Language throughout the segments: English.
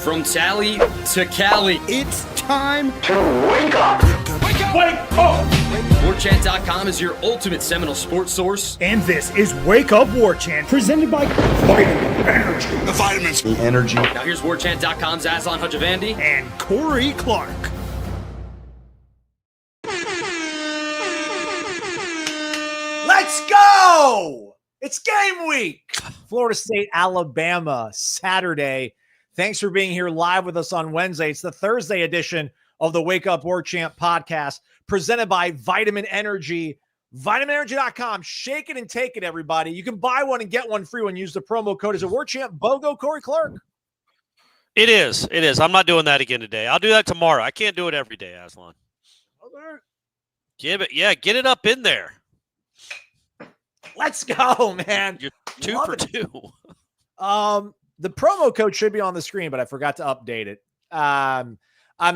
From Tally to Cali, It's time to wake up. Wake up! Wake up! Warchant.com is your ultimate Seminole sports source. And this is Wake Up Warchant, presented by Vitamin Energy. The vitamins. The energy. Now here's Warchant.com's Aslan And Corey Clark. Let's go! It's game week. Florida State, Alabama, Saturday. Thanks for being here live with us on Wednesday. It's the Thursday edition of the Wake Up Warchant podcast presented by Vitamin Energy. VitaminEnergy.com. Shake it and take it, everybody. You can buy one and get one free when you use the promo code. Is it Warchant BOGO, Corey Clark? It is. It is. I'm not doing that again today. I'll do that tomorrow. I can't do it every day, Aslan. Get it up in there. Let's go, man. You're 2 Love for it. 2. The promo code should be on the screen, but I forgot to update it. I'm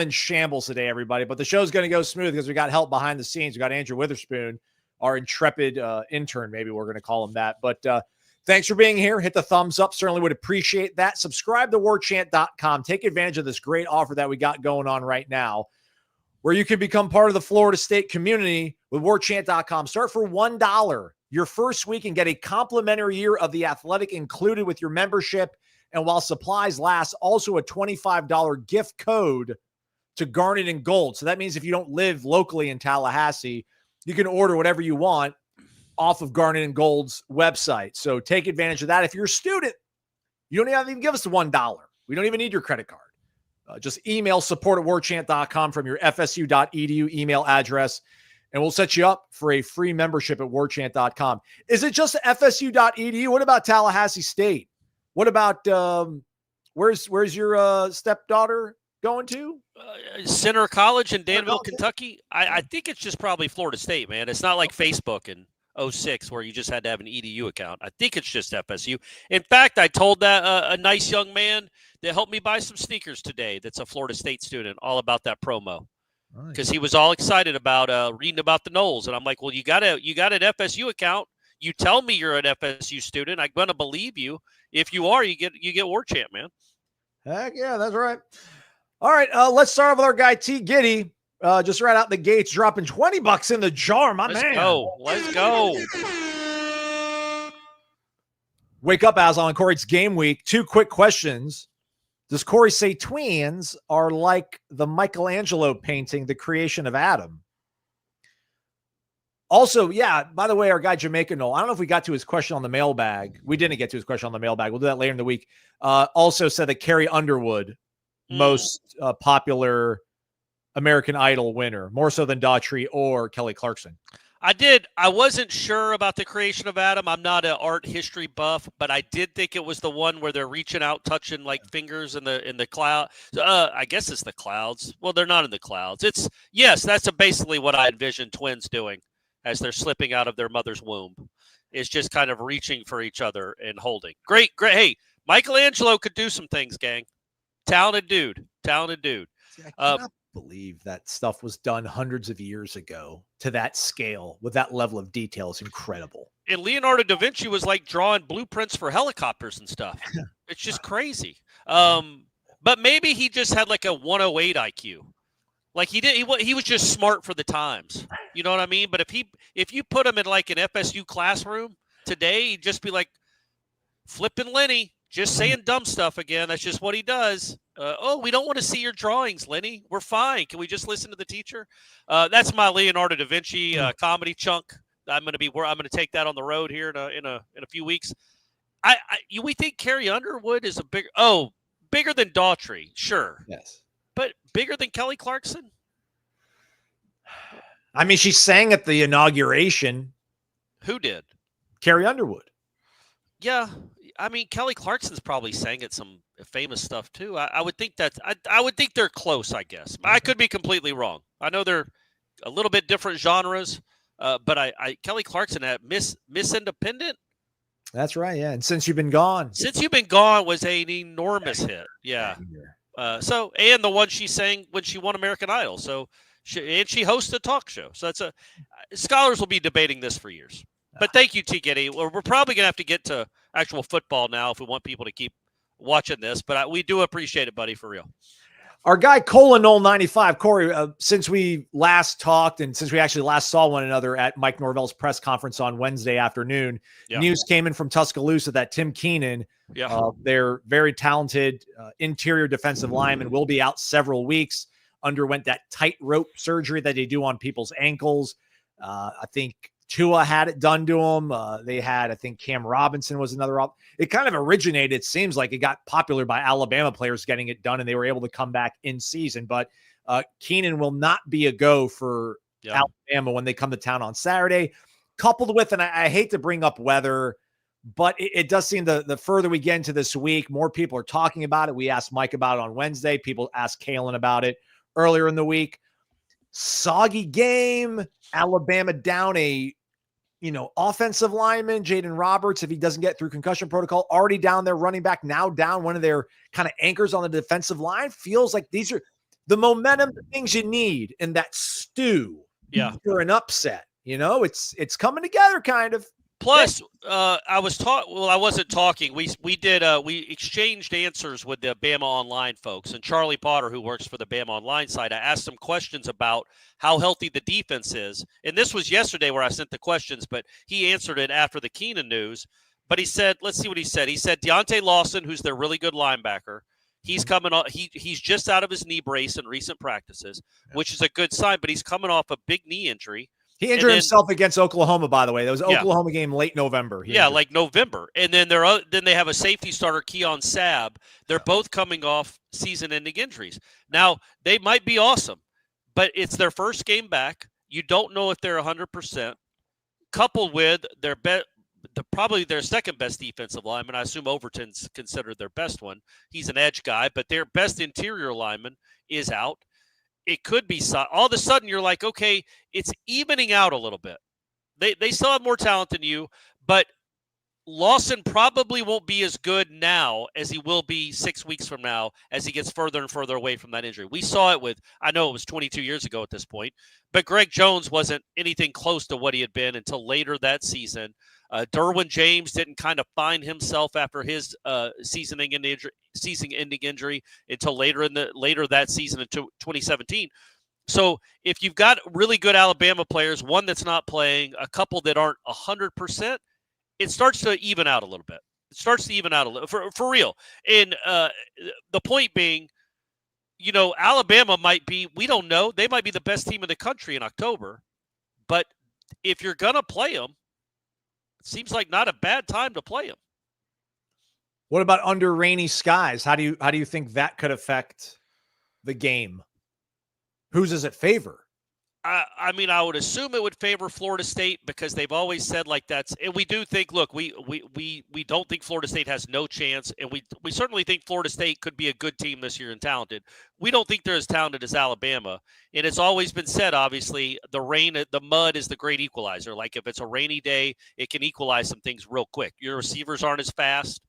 in shambles today, everybody, but the show's going to go smooth because we got help behind the scenes. We got Andrew Witherspoon, our intrepid intern, maybe we're going to call him that. But thanks for being here. Hit the thumbs up. Certainly would appreciate that. Subscribe to warchant.com. Take advantage of this great offer that we got going on right now, where you can become part of the Florida State community with warchant.com. Start for $1 your first week and get a complimentary year of The Athletic included with your membership. And while supplies last, also a $25 gift code to Garnet and Gold. So that means if you don't live locally in Tallahassee, you can order whatever you want off of Garnet and Gold's website. So take advantage of that. If you're a student, you don't even give us the $1. We don't even need your credit card. Just email support@warchant.com from your fsu.edu email address, and we'll set you up for a free membership at warchant.com. Is it just fsu.edu? What about Tallahassee State? What about where's your stepdaughter going to? Center College in Danville, Kentucky. I think it's just probably Florida State, man. It's not like Facebook in 06 where you just had to have an EDU account. I think it's just FSU. In fact, I told that a nice young man that helped me buy some sneakers today that's a Florida State student all about that promo. Because he was all excited about reading about the Noles. And I'm like, well, you got an FSU account. You tell me you're an FSU student. I'm going to believe you. If you are, you get Warchant, man. Heck yeah, that's right. All right, let's start off with our guy T. Giddy. Just right out the gates, dropping $20 in the jar, my man. Let's go. Wake up, Aslan. Corey, it's game week. 2 quick questions. Does Corey say twins are like the Michelangelo painting, The Creation of Adam? Also, yeah, by the way, our guy Jamaica Noel, I don't know if we got to his question on the mailbag. We didn't get to his question on the mailbag. We'll do that later in the week. Also said that Carrie Underwood, most popular American Idol winner, more so than Daughtry or Kelly Clarkson. I wasn't sure about The Creation of Adam. I'm not an art history buff, but I did think it was the one where they're reaching out, touching like fingers in the cloud. I guess it's the clouds. Well, they're not in the clouds. That's basically what I envision twins doing as they're slipping out of their mother's womb. Is just kind of reaching for each other and holding. Great. Hey, Michelangelo could do some things, gang. Talented dude. See, I cannot believe that stuff was done hundreds of years ago to that scale with that level of detail. Is incredible. And Leonardo da Vinci was like drawing blueprints for helicopters and stuff. It's just crazy. But maybe he just had like a 108 IQ. Like he was just smart for the times. You know what I mean? But if you put him in like an FSU classroom today, he'd just be like flipping Lenny, just saying dumb stuff again. That's just what he does. We don't want to see your drawings, Lenny. We're fine. Can we just listen to the teacher? That's my Leonardo da Vinci comedy chunk. I'm going to take that on the road here in a few weeks. We think Carrie Underwood is bigger than Daughtry, sure. Yes. But bigger than Kelly Clarkson? I mean, she sang at the inauguration. Who did? Carrie Underwood. Yeah. I mean, Kelly Clarkson's probably sang at some famous stuff too. I would think I would think they're close, I guess. I could be completely wrong. I know they're a little bit different genres, but Kelly Clarkson at Miss Independent. That's right, yeah. And Since You've Been Gone. Since You've Been Gone was an enormous hit. Yeah. And the one she sang when she won American Idol. So she hosts a talk show. So scholars will be debating this for years. But thank you, T. Giddy. We're probably going to have to get to actual football now if we want people to keep watching this, but we do appreciate it, buddy, for real. Our guy Colonol95, Corey, since we last talked and since we actually last saw one another at Mike Norvell's press conference on Wednesday afternoon, news came in from Tuscaloosa that Tim Keenan, their very talented interior defensive lineman, will be out several weeks, underwent that tightrope surgery that they do on people's ankles. I think Tua had it done to him. They had, I think Cam Robinson was another up. It kind of originated, it seems like it got popular by Alabama players getting it done, and they were able to come back in season. But Keenan will not be a go for Alabama when they come to town on Saturday, coupled with, and I hate to bring up weather, but it does seem the further we get into this week, more people are talking about it. We asked Mike about it on Wednesday. People asked Kalen about it earlier in the week. Soggy game, Alabama down a offensive lineman, Jaden Roberts, if he doesn't get through concussion protocol, already down there, running back, now down one of their kind of anchors on the defensive line. Feels like these are the momentum, the things you need in that stew for an upset. It's coming together kind of. Plus, I wasn't talking. We exchanged answers with the Bama Online folks, and Charlie Potter, who works for the Bama Online side, I asked some questions about how healthy the defense is. And this was yesterday where I sent the questions, but he answered it after the Keenan news. But he said, let's see what he said. He said Deontay Lawson, who's their really good linebacker, he's coming off. He's just out of his knee brace in recent practices, which is a good sign. But he's coming off a big knee injury. He injured himself against Oklahoma, by the way. That was an Oklahoma game late November. Like November. And then they have a safety starter, Keon Sabb. They're both coming off season-ending injuries. Now, they might be awesome, but it's their first game back. You don't know if they're 100%, coupled with probably their second-best defensive lineman. I assume Overton's considered their best one. He's an edge guy, but their best interior lineman is out. It could be all of a sudden you're like, okay, it's evening out a little bit. They still have more talent than you, but Lawson probably won't be as good now as he will be 6 weeks from now as he gets further and further away from that injury. We saw it I know it was 22 years ago at this point, but Greg Jones wasn't anything close to what he had been until later that season. Derwin James didn't kind of find himself after his season-ending injury until later that season in 2017. So if you've got really good Alabama players, one that's not playing, a couple that aren't 100%, it starts to even out a little bit. It starts to even out a little for real. And the point being, Alabama might be, we don't know, they might be the best team in the country in October. But if you're going to play them, it seems like not a bad time to play them. What about under rainy skies? How do you think that could affect the game? Whose does it favor? I mean, I would assume it would favor Florida State because they've always said like that's, and we do think, look, we don't think Florida State has no chance, and we certainly think Florida State could be a good team this year and talented. We don't think they're as talented as Alabama, and it's always been said, obviously, the mud is the great equalizer. Like if it's a rainy day, it can equalize some things real quick. Your receivers aren't as fast.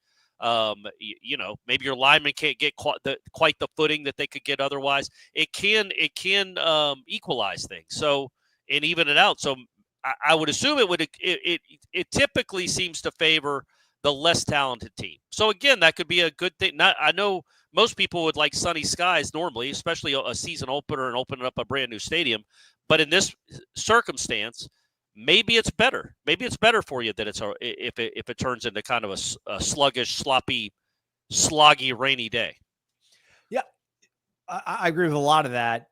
Maybe your linemen can't get quite the footing that they could get otherwise. It can equalize things. So, and even it out. So I would assume it typically seems to favor the less talented team. So again, that could be a good thing. I know most people would like sunny skies normally, especially a season opener and opening up a brand new stadium. But in this circumstance, maybe it's better. Maybe it's better for you that if it turns into kind of a sluggish, sloppy, sloggy, rainy day. Yeah, I agree with a lot of that.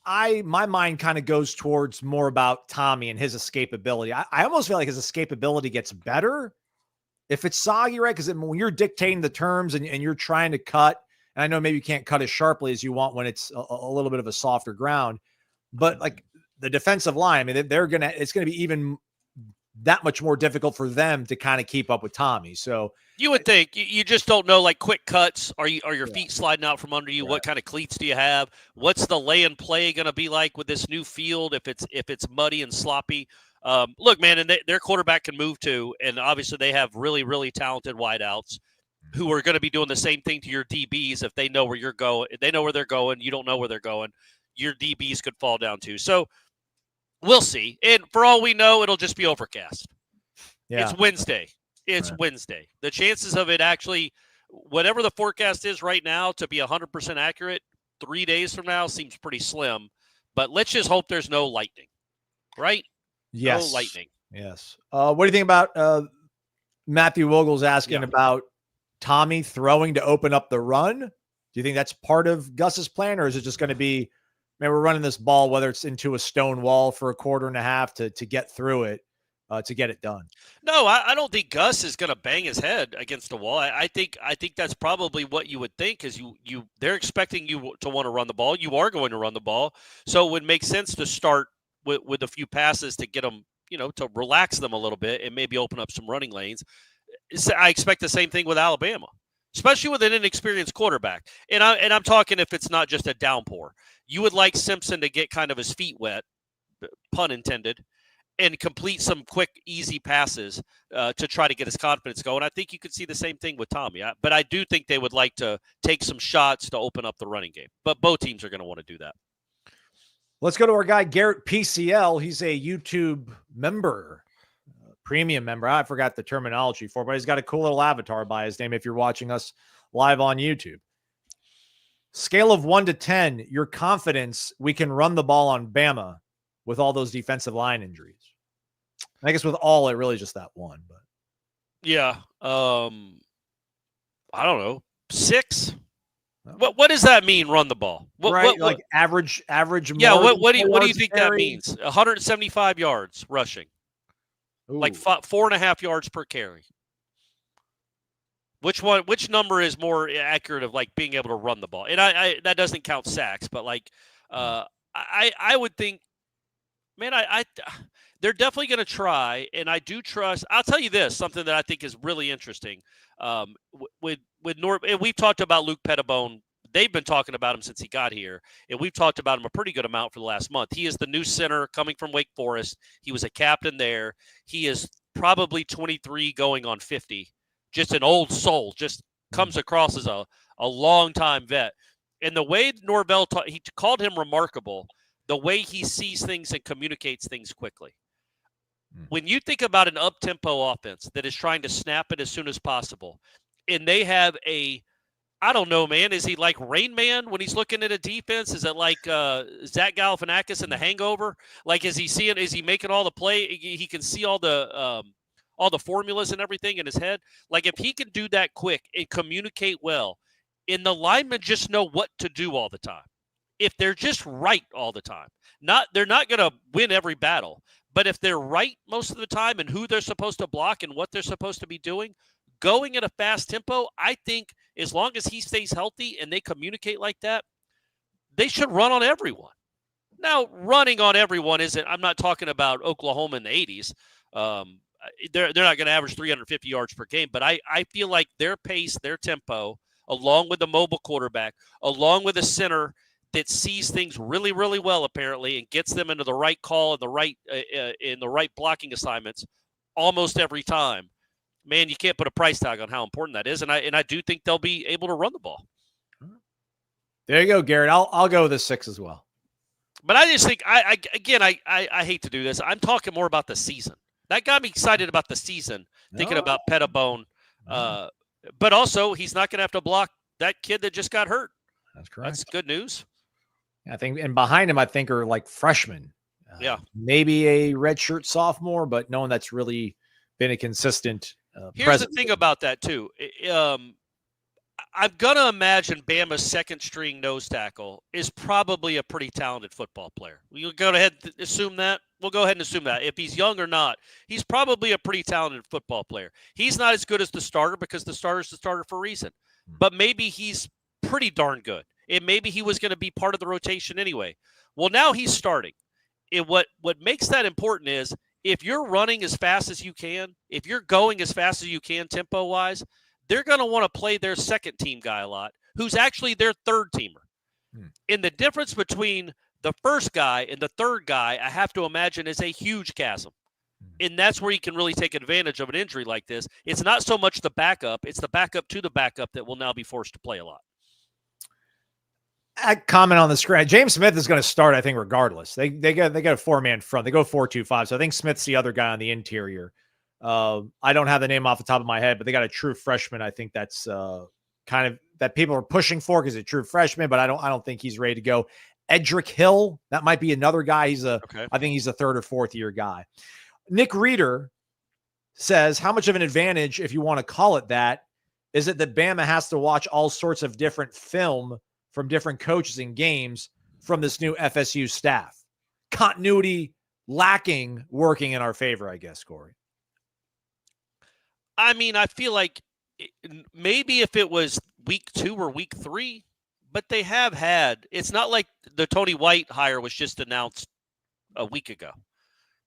My mind kind of goes towards more about Tommy and his escapability. I almost feel like his escapability gets better if it's soggy, right? Because when you're dictating the terms and you're trying to cut, and I know maybe you can't cut as sharply as you want when it's a little bit of a softer ground, but like the defensive line, I mean, it's going to be even that much more difficult for them to kind of keep up with Tommy. So you would think you just don't know, like quick cuts. Are your feet sliding out from under you? What kind of cleats do you have? What's the lay and play going to be like with this new field? If it's muddy and sloppy, look, man, and their quarterback can move too. And obviously they have really, really talented wideouts who are going to be doing the same thing to your DBs. If they know where you're going, if they know where they're going, you don't know where they're going, your DBs could fall down too. So we'll see. And for all we know, it'll just be overcast. Yeah. It's Wednesday. Wednesday. The chances of it actually, whatever the forecast is right now, to be 100% accurate, 3 days from now seems pretty slim. But let's just hope there's no lightning, right? Yes. No lightning. Yes. What do you think about Matthew Wogel's asking about Tommy throwing to open up the run? Do you think that's part of Gus's plan, or is it just going to be, man, we're running this ball, whether it's into a stone wall for a quarter and a half to get through it, to get it done? No, I don't think Gus is going to bang his head against the wall. I think that's probably what you would think, is they're expecting you to want to run the ball. You are going to run the ball, so it would make sense to start with a few passes to get them, to relax them a little bit and maybe open up some running lanes. I expect the same thing with Alabama, especially with an inexperienced quarterback. And I'm talking if it's not just a downpour. You would like Simpson to get kind of his feet wet, pun intended, and complete some quick, easy passes to try to get his confidence going. I think you could see the same thing with Tommy. But I do think they would like to take some shots to open up the running game. But both teams are going to want to do that. Let's go to our guy, Garrett PCL. He's a YouTube member, premium member. I forgot the terminology for it, but he's got a cool little avatar by his name if you're watching us live on YouTube. Scale of 1 to 10, your confidence we can run the ball on Bama with all those defensive line injuries. I guess with all, it really just that one. But yeah, I don't know, 6. What does that mean? Run the ball, what average? Yeah. What do you think that means? 175 yards rushing, like 4.5 yards per carry. Which number is more accurate of like being able to run the ball? And I that doesn't count sacks, but like I would think, man, they're definitely going to try, and I do trust. I'll tell you this, something that I think is really interesting. With and we've talked about Luke Petibon. They've been talking about him since he got here, and we've talked about him a pretty good amount for the last month. He is the new center coming from Wake Forest. He was a captain there. He is probably 23 going on 50. Just an old soul, just comes across as a long-time vet. And the way Norvell he called him remarkable, the way he sees things and communicates things quickly. When you think about an up-tempo offense that is trying to snap it as soon as possible, and they have I don't know, man, is he like Rain Man when he's looking at a defense? Is it like Zach Galifianakis in The Hangover? Like, is he making all the play? He can see all the formulas and everything in his head. Like, if he can do that quick and communicate well, and the linemen just know what to do all the time. If they're just right all the time, they're not going to win every battle, but if they're right most of the time and who they're supposed to block and what they're supposed to be doing, going at a fast tempo, I think as long as he stays healthy and they communicate like that, they should run on everyone. Now, running on everyone isn't, I'm not talking about Oklahoma in the 80s. They're not going to average 350 yards per game, but I feel like their pace, their tempo, along with the mobile quarterback, along with a center that sees things really, really well, apparently, and gets them into the right call and the right blocking assignments almost every time. Man, you can't put a price tag on how important that is, and I do think they'll be able to run the ball. There you go, Garrett. I'll go with a 6 as well. But I just think I hate to do this. I'm talking more about the season. That got me excited about the season, thinking about Petibon. But also, he's not going to have to block that kid that just got hurt. That's correct. That's good news. I think, and behind him, I think are like freshmen. Maybe a redshirt sophomore, but no one that's really been a consistent Here's the thing about that, too. I'm going to imagine Bama's second-string nose tackle is probably a pretty talented football player. We'll go ahead and assume that. We'll go ahead and assume that. If he's young or not, he's probably a pretty talented football player. He's not as good as the starter because the starter's the starter for a reason. But maybe he's pretty darn good. And maybe he was going to be part of the rotation anyway. Well, now he's starting. And what makes that important is if you're running as fast as you can, if you're going as fast as you can tempo-wise, they're going to want to play their second-team guy a lot, who's actually their third-teamer. And the difference between the first guy and the third guy, I have to imagine, is a huge chasm. And that's where you can really take advantage of an injury like this. It's not so much the backup. It's the backup to the backup that will now be forced to play a lot. I comment on the screen. James Smith is going to start, I think, regardless. They got a 4-man front. They go 4-2-5. So I think Smith's the other guy on the interior. I don't have the name off the top of my head, but they got a true freshman. I think that's kind of that people are pushing for because it's a true freshman, but I don't think he's ready to go. Edric Hill, that might be another guy. I think he's a third or fourth year guy. Nick Reeder says, how much of an advantage, if you want to call it that, is it that Bama has to watch all sorts of different film from different coaches and games from this new FSU staff? Continuity lacking, working in our favor, I guess, Corey. I mean, I feel like maybe if it was week 2 or week 3, but they have had, it's not like the Tony White hire was just announced a week ago.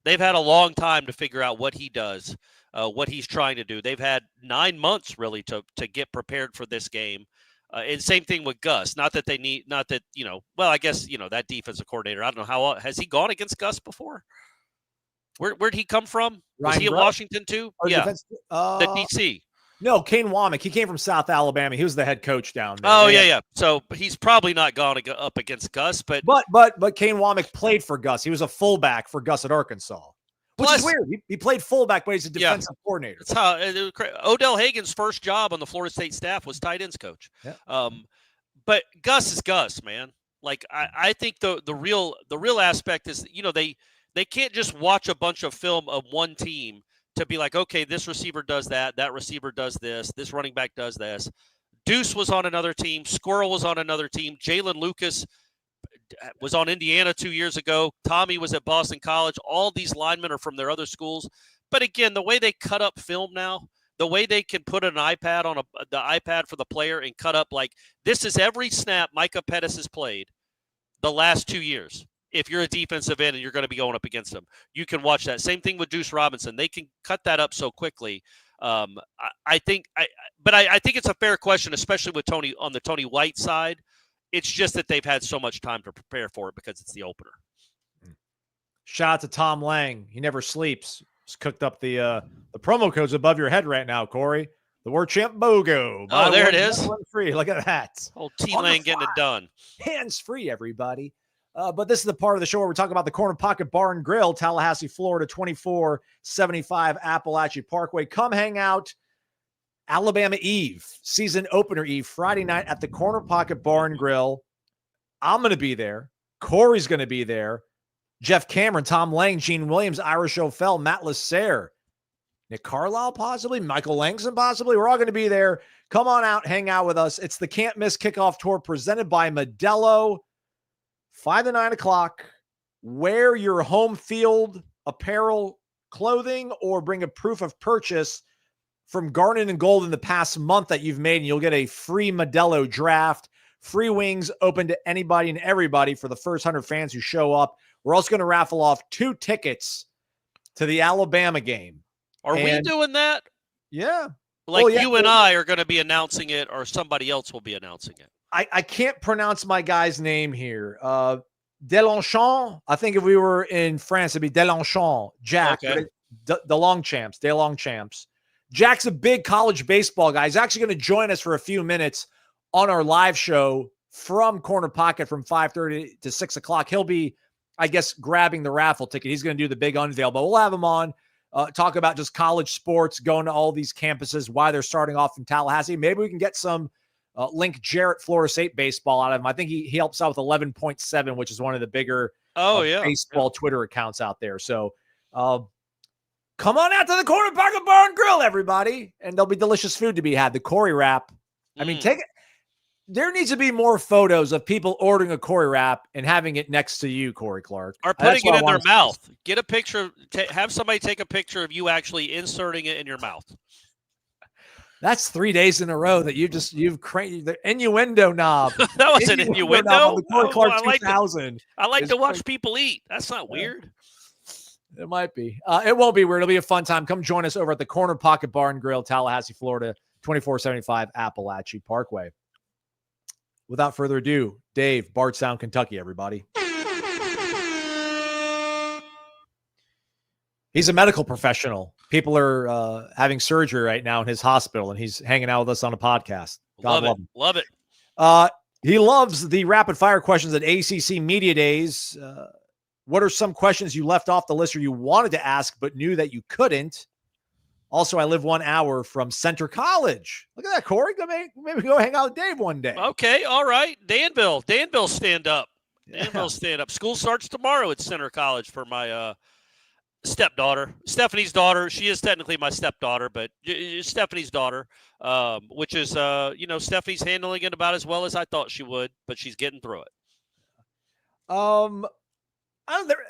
They've had a long time to figure out what he does, what he's trying to do. They've had 9 months really to get prepared for this game. And same thing with Gus. Not that, well, I guess, that defensive coordinator, I don't know how, has he gone against Gus before? Where'd he come from? Was he at Washington too? Yeah. The DC. No, Kane Womack. He came from South Alabama. He was the head coach down there. Oh, yeah. So he's probably not gone up against Gus, but Kane Womack played for Gus. He was a fullback for Gus at Arkansas, which is weird. He played fullback, but he's a defensive coordinator. That's how Odell Hagen's first job on the Florida State staff was tight ends coach. Yeah. But Gus is Gus, man. Like I think the real aspect is, they can't just watch a bunch of film of one team to be like, okay, this receiver does that receiver does this running back does this. Deuce was on another team. Squirrel was on another team. Jalen Lucas was on Indiana 2 years ago. Tommy was at Boston College. All these linemen are from their other schools. But again, the way they cut up film now, the way they can put an iPad on the iPad for the player and cut up, like, this is every snap Micah Pettis has played the last 2 years. If you're a defensive end and you're going to be going up against them, you can watch that. Same thing with Deuce Robinson. They can cut that up so quickly. I think it's a fair question, especially with Tony on the Tony White side. It's just that they've had so much time to prepare for it because it's the opener. Shout out to Tom Lang. He never sleeps. Just cooked up the promo codes above your head right now, Corey. The Warchant BOGO. Oh, there it is. Free. Look at that. Old T Lang getting it done. Hands free, everybody. But this is the part of the show where we're talking about the Corner Pocket Bar and Grill, Tallahassee, Florida, 2475 Appalachia Parkway. Come hang out. Alabama Eve, season opener Eve, Friday night at the Corner Pocket Bar and Grill. I'm going to be there. Corey's going to be there. Jeff Cameron, Tom Lang, Gene Williams, Irish O'Fell, Matt Lasser, Nick Carlisle possibly, Michael Langston possibly. We're all going to be there. Come on out, hang out with us. It's the Can't Miss Kickoff Tour presented by Modelo. 5 to 9 o'clock. Wear your home field apparel clothing or bring a proof of purchase from Garnet and Gold in the past month that you've made, and you'll get a free Modelo draft. Free wings open to anybody and everybody for the first 100 fans who show up. We're also going to raffle off 2 tickets to the Alabama game. Are we doing that? Yeah. You and I are going to be announcing it, or somebody else will be announcing it. I can't pronounce my guy's name here. Delanchon. I think if we were in France, it'd be Delanchon. Jack. Okay. The Longchamps. DeLongchamps. Jack's a big college baseball guy. He's actually going to join us for a few minutes on our live show from Corner Pocket from 5:30 to 6 o'clock. He'll be, I guess, grabbing the raffle ticket. He's going to do the big unveil, but we'll have him on, talk about just college sports, going to all these campuses, why they're starting off in Tallahassee. Maybe we can get some Link Jarrett Florida State baseball out of him. I think he helps out with 11.7, which is one of the bigger baseball Twitter accounts out there. So come on out to the Corner Pocket Bar and Grill, everybody. And there'll be delicious food to be had. The Corey wrap. I mean, take it. There needs to be more photos of people ordering a Corey wrap and having it next to you, Corey Clark. Or putting it in their mouth. Get a picture. Have somebody take a picture of you actually inserting it in your mouth. That's 3 days in a row that you've cranked the innuendo knob. That was an innuendo. The Corey Clark 2000. I like to watch people eat. That's not weird. It might be. It won't be weird. It'll be a fun time. Come join us over at the Corner Pocket Bar and Grill, Tallahassee, Florida, 2475 Appalachia Parkway. Without further ado, Dave, Bardstown, Kentucky, everybody. He's a medical professional. People are having surgery right now in his hospital, and he's hanging out with us on a podcast. God love him. Love it. He loves the rapid fire questions at ACC Media Days. What are some questions you left off the list or you wanted to ask but knew that you couldn't? Also, I live 1 hour from Center College. Look at that, Corey. Maybe go hang out with Dave one day. Okay, all right. Danville, stand up. Danville, stand up. School starts tomorrow at Center College for my stepdaughter, Stephanie's daughter. She is technically my stepdaughter, but Stephanie's daughter, which is, Stephanie's handling it about as well as I thought she would, but she's getting through it.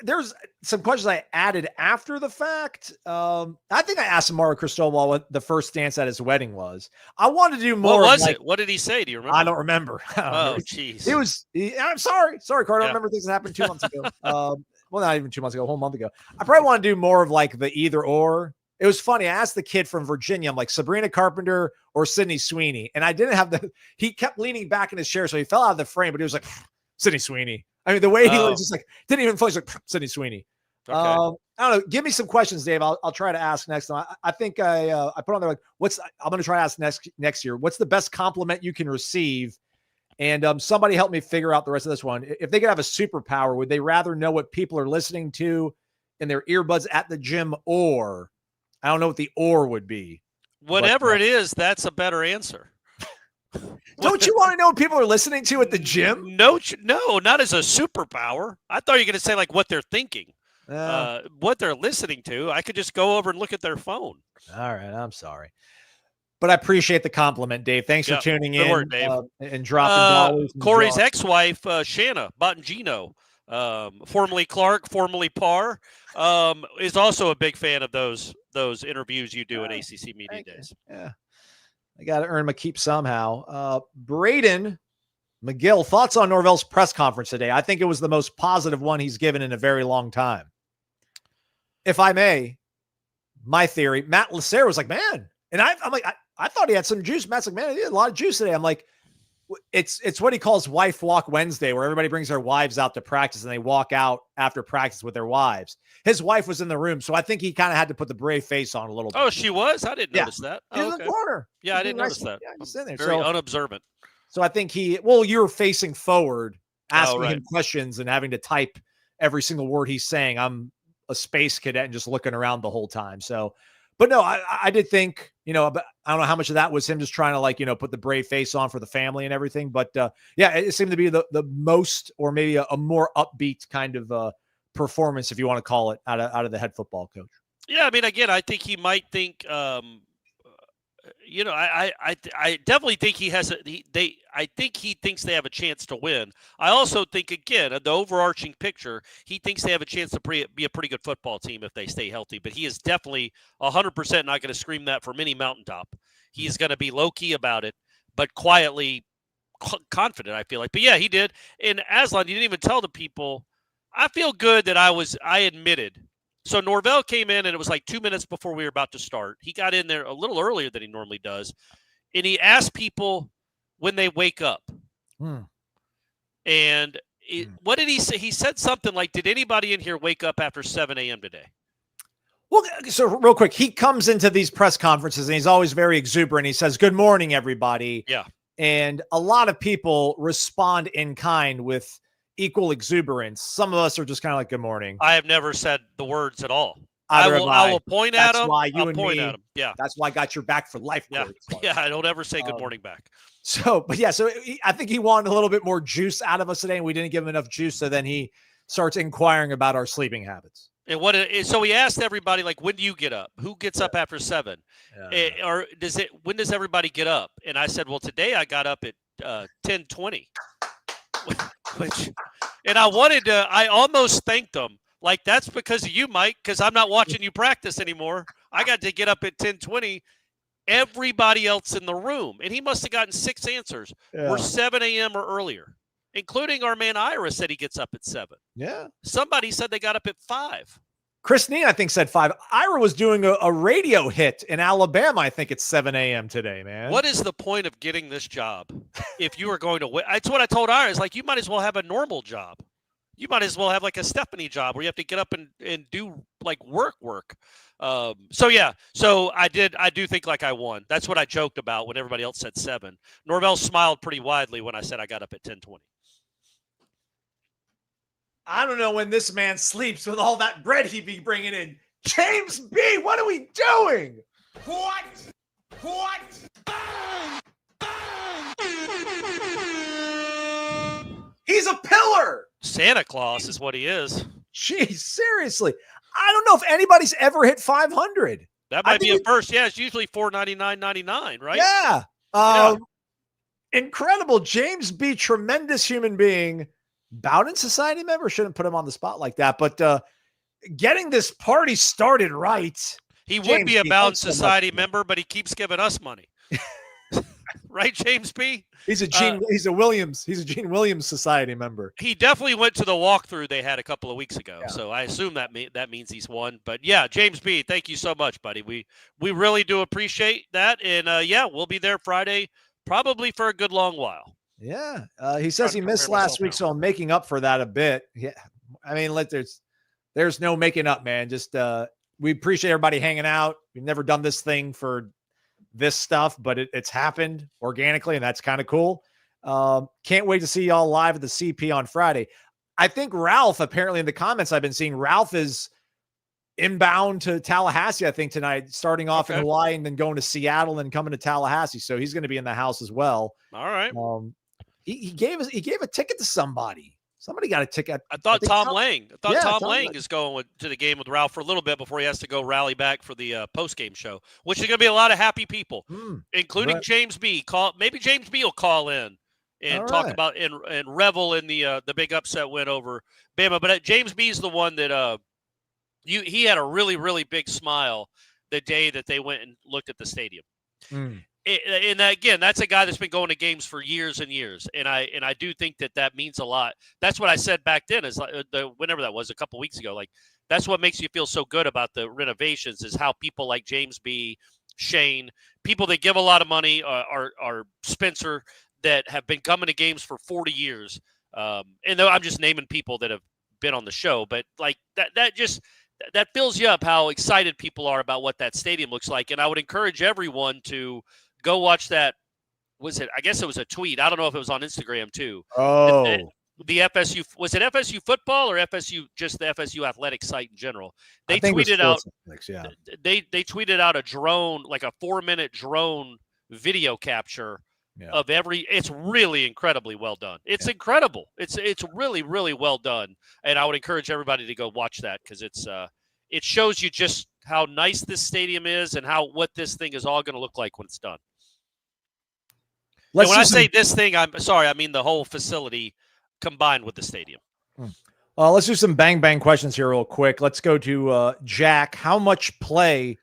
There's some questions I added after the fact. I think I asked Mario Cristobal what the first dance at his wedding was. I wanted to do more. What was it? What did he say? Do you remember? I don't remember. Oh, jeez. I'm sorry. Corey. I don't remember things that happened 2 months ago. Well, not even 2 months ago, a whole month ago. I probably want to do more of like the either or. It was funny. I asked the kid from Virginia, I'm like, Sabrina Carpenter or Sydney Sweeney. And I didn't have he kept leaning back in his chair. So he fell out of the frame, but he was like, Sydney Sweeney. I mean, the way he was just like, didn't even flinch, like Sydney Sweeney. Okay. I don't know. Give me some questions, Dave. I'll try to ask next time. I think I put on there, like, I'm going to try to ask next year. What's the best compliment you can receive? And somebody help me figure out the rest of this one. If they could have a superpower, would they rather know what people are listening to in their earbuds at the gym, or I don't know what the or would be. Whatever it is, that's a better answer. Don't you want to know what people are listening to at the gym? No, not as a superpower. I thought you were going to say like what they're thinking, what they're listening to. I could just go over and look at their phone. All right, I'm sorry, but I appreciate the compliment, Dave. Thanks for tuning in. Word, Dave. And dropping dollars. Corey's ex-wife, Shanna Bottingino, formerly Clark, formerly Parr, is also a big fan of those interviews you do at ACC Media Days. Yeah. I got to earn my keep somehow. Braden McGill, thoughts on Norvell's press conference today? I think it was the most positive one he's given in a very long time. If I may, my theory, Matt Lasser was like, man, and I'm like, I thought he had some juice. Matt's like, man, he had a lot of juice today. I'm like, it's what he calls Wife Walk Wednesday, where everybody brings their wives out to practice and they walk out after practice with their wives. His wife was in the room, so I think he kind of had to put the brave face on a little bit. Oh, she was? I didn't notice that. He's in the corner. Yeah, I didn't notice that. Yeah, he's in there. Very unobservant. So I think you're facing forward, asking him questions and having to type every single word he's saying. I'm a space cadet and just looking around the whole time. So, but no, I did think, but I don't know how much of that was him just trying to put the brave face on for the family and everything. But it seemed to be the most, or maybe a more upbeat kind of performance, if you want to call it, out of the head football coach. Yeah, I mean, again, I think he might think, I definitely think he has I think he thinks they have a chance to win. I also think, again, the overarching picture, he thinks they have a chance to be a pretty good football team if they stay healthy. But he is definitely 100% not going to scream that from any mountaintop. He is going to be low-key about it, but quietly confident, I feel like. But, yeah, he did. And Aslan, you didn't even tell the people, I feel good that I admitted. So Norvell came in, and it was like 2 minutes before we were about to start. He got in there a little earlier than he normally does, and he asked people when they wake up. And what did he say? He said something like, did anybody in here wake up after 7 a.m. today? Well, so real quick, he comes into these press conferences, and he's always very exuberant. He says, good morning, everybody. Yeah. And a lot of people respond in kind with equal exuberance. Some of us are just kind of like, good morning. I have never said the words at all. I will point at them. That's why you and me. Yeah. That's why I got your back for life. Yeah. Yeah. I don't ever say good morning back. So I think he wanted a little bit more juice out of us today, and we didn't give him enough juice. So then he starts inquiring about our sleeping habits. And so he asked everybody, like, when do you get up? Who gets up after 7? Or when does everybody get up? And I said, well, today I got up at 10:20. And I almost thanked them. Like, that's because of you, Mike, because I'm not watching you practice anymore. I got to get up at 10:20. Everybody else in the room, and he must have gotten 6 answers, were 7 a.m. or earlier, including our man Ira said he gets up at 7. Yeah. Somebody said they got up at 5. Christine, I think, said 5. Ira was doing a radio hit in Alabama. I think it's 7 a.m. today, man. What is the point of getting this job if you are going to win? That's what I told Ira. It's like, you might as well have a normal job. You might as well have like a Stephanie job where you have to get up and do like work. So I do think like I won. That's what I joked about when everybody else said 7. Norvell smiled pretty widely when I said I got up at 10:20. I don't know when this man sleeps with all that bread he be bringing in. James B., what are we doing? What? Bang! He's a pillar. Santa Claus is what he is. Jeez, seriously. I don't know if anybody's ever hit 500. That might be a first. Yeah, it's usually $499.99, right? Yeah. Incredible. James B., tremendous human being. Bowden Society member. Shouldn't put him on the spot like that. But getting this party started right. He would be a Bowden Society member, but he keeps giving us money. Right, James B.? He's a Gene Williams Society member. He definitely went to the walkthrough they had a couple of weeks ago. Yeah. So I assume that means he's won. But yeah, James B., thank you so much, buddy. We really do appreciate that. And we'll be there Friday, probably for a good long while. Yeah. He says he missed last week, so I'm making up for that a bit. Yeah. I mean, there's no making up, man. Just we appreciate everybody hanging out. We've never done this thing for this stuff, but it's happened organically, and that's kind of cool. Can't wait to see y'all live at the CP on Friday. I think Ralph, apparently in the comments I've been seeing, Ralph is inbound to Tallahassee, I think, tonight, starting off in Hawaii and then going to Seattle and coming to Tallahassee. So he's going to be in the house as well. All right. He gave a ticket to somebody. Somebody got a ticket. I thought Tom Lang. Tom Lang is going to the game with Ralph for a little bit before he has to go rally back for the post-game show, which is going to be a lot of happy people, including James B. Maybe James B. will call in and talk about and revel in the big upset win over Bama. But James B. is the one that he had a really, really big smile the day that they went and looked at the stadium. And again, that's a guy that's been going to games for years and years, and I do think that means a lot. That's what I said back then. Is whenever that was a couple weeks ago. Like that's what makes you feel so good about the renovations is how people like James B., Shane, people that give a lot of money, are Spencer that have been coming to games for 40 years. And I'm just naming people that have been on the show, but like that fills you up how excited people are about what that stadium looks like. And I would encourage everyone to go watch that. I guess it was a tweet. I don't know if it was on Instagram too. The FSU, was it FSU football or just the FSU athletic site in general? They tweeted out, they tweeted out a drone, like a 4-minute drone video capture of it's really incredibly well done. It's incredible. It's really, really well done. And I would encourage everybody to go watch that because it shows you just how nice this stadium is and what this thing is all going to look like when it's done. And when I say this thing, I'm sorry, I mean the whole facility combined with the stadium. Let's do some bang questions here real quick. Let's go to Jack. How much play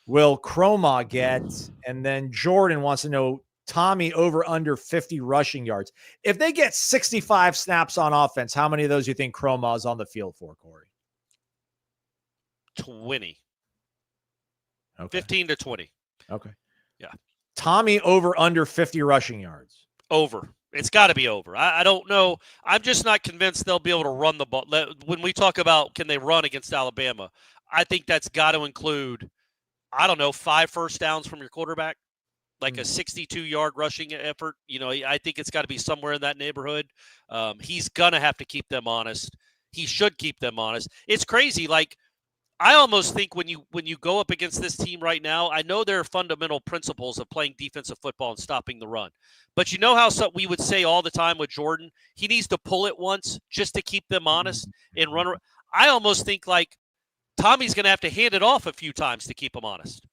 will Kromah get? And then Jordan wants to know Tommy over under 50 rushing yards. If they get 65 snaps on offense, how many of those do you think Kromah is on the field for, Corey? 20. Okay. 15 to 20. Okay. Yeah. Tommy over under 50 rushing yards. Over. It's got to be over. I don't know. I'm just not convinced they'll be able to run the ball. When we talk about can they run against Alabama, I think that's got to include, 5 first downs from your quarterback, like a 62-yard rushing effort. I think it's got to be somewhere in that neighborhood. He's going to have to keep them honest. He should keep them honest. It's crazy. Like, I almost think when you go up against this team right now, I know there are fundamental principles of playing defensive football and stopping the run. But you know how we would say all the time with Jordan, he needs to pull it once just to keep them honest and run. I almost think like Tommy's going to have to hand it off a few times to keep them honest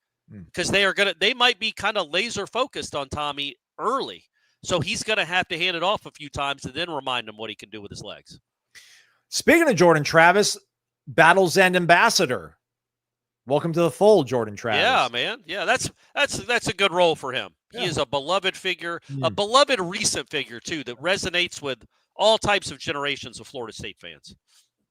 because they might be kind of laser focused on Tommy early. So he's going to have to hand it off a few times and then remind him what he can do with his legs. Speaking of Jordan Travis, Battle's End ambassador. Welcome to the fold, Jordan Travis. Yeah, man. Yeah, that's a good role for him. Yeah. He is a beloved figure, a beloved recent figure too that resonates with all types of generations of Florida State fans.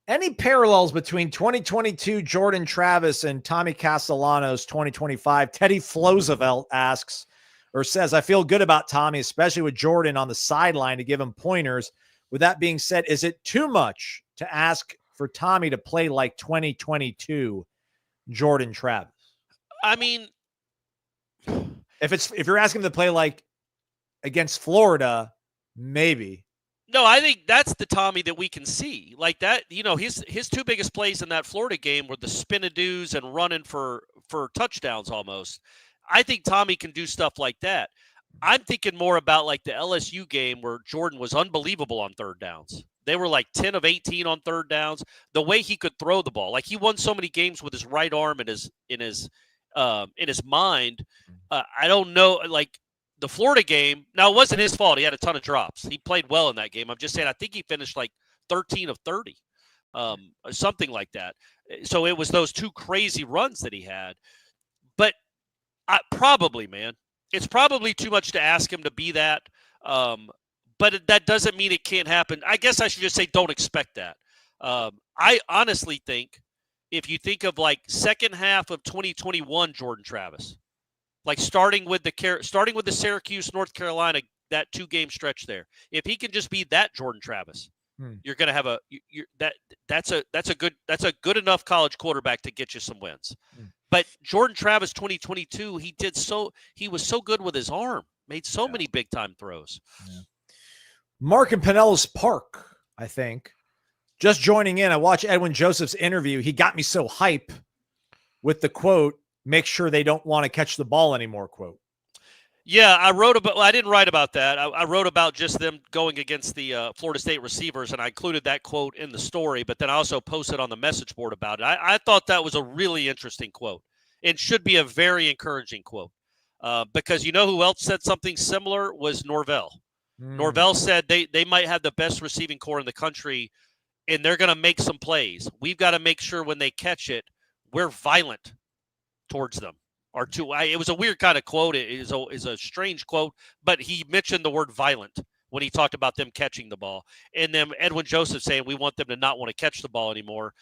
Any parallels between 2022 Jordan Travis and Tommy Castellanos 2025? Teddy Flozevelt asks or says, I feel good about Tommy, especially with Jordan on the sideline to give him pointers. With that being said, is it too much to ask for Tommy to play like 2022 Jordan Travis? I mean, if you're asking him to play like against Florida, maybe. No, I think that's the Tommy that we can see. Like that, his two biggest plays in that Florida game were the spin-a-doos and running for touchdowns almost. I think Tommy can do stuff like that. I'm thinking more about like the LSU game where Jordan was unbelievable on third downs. They were like 10 of 18 on third downs. The way he could throw the ball, like he won so many games with his right arm in his mind. I don't know, like the Florida game. Now it wasn't his fault. He had a ton of drops. He played well in that game. I'm just saying. I think he finished like 13 of 30, something like that. So it was those two crazy runs that he had. But probably, man, it's probably too much to ask him to be that. But that doesn't mean it can't happen. I guess I should just say don't expect that. I honestly think if you think of like second half of 2021 Jordan Travis, like starting with the Syracuse, North Carolina, that 2-game stretch there, if he can just be that Jordan Travis, you're going to have that's a good enough college quarterback to get you some wins. But Jordan Travis 2022, he was so good with his arm, made so many big time throws. Yeah. Mark in Pinellas Park, I think, just joining in. I watched Edwin Joseph's interview. He got me so hype with the quote, "Make sure they don't want to catch the ball anymore," quote. Yeah, I didn't write about that. I wrote about just them going against the Florida State receivers, and I included that quote in the story, but then I also posted on the message board about it. I thought that was a really interesting quote. It should be a very encouraging quote because you know who else said something similar was Norvell. Norvell said they might have the best receiving core in the country, and they're going to make some plays. We've got to make sure when they catch it, we're violent towards them. It was a weird kind of quote. It is a strange quote, but he mentioned the word violent when he talked about them catching the ball. And then Edwin Joseph saying we want them to not want to catch the ball anymore.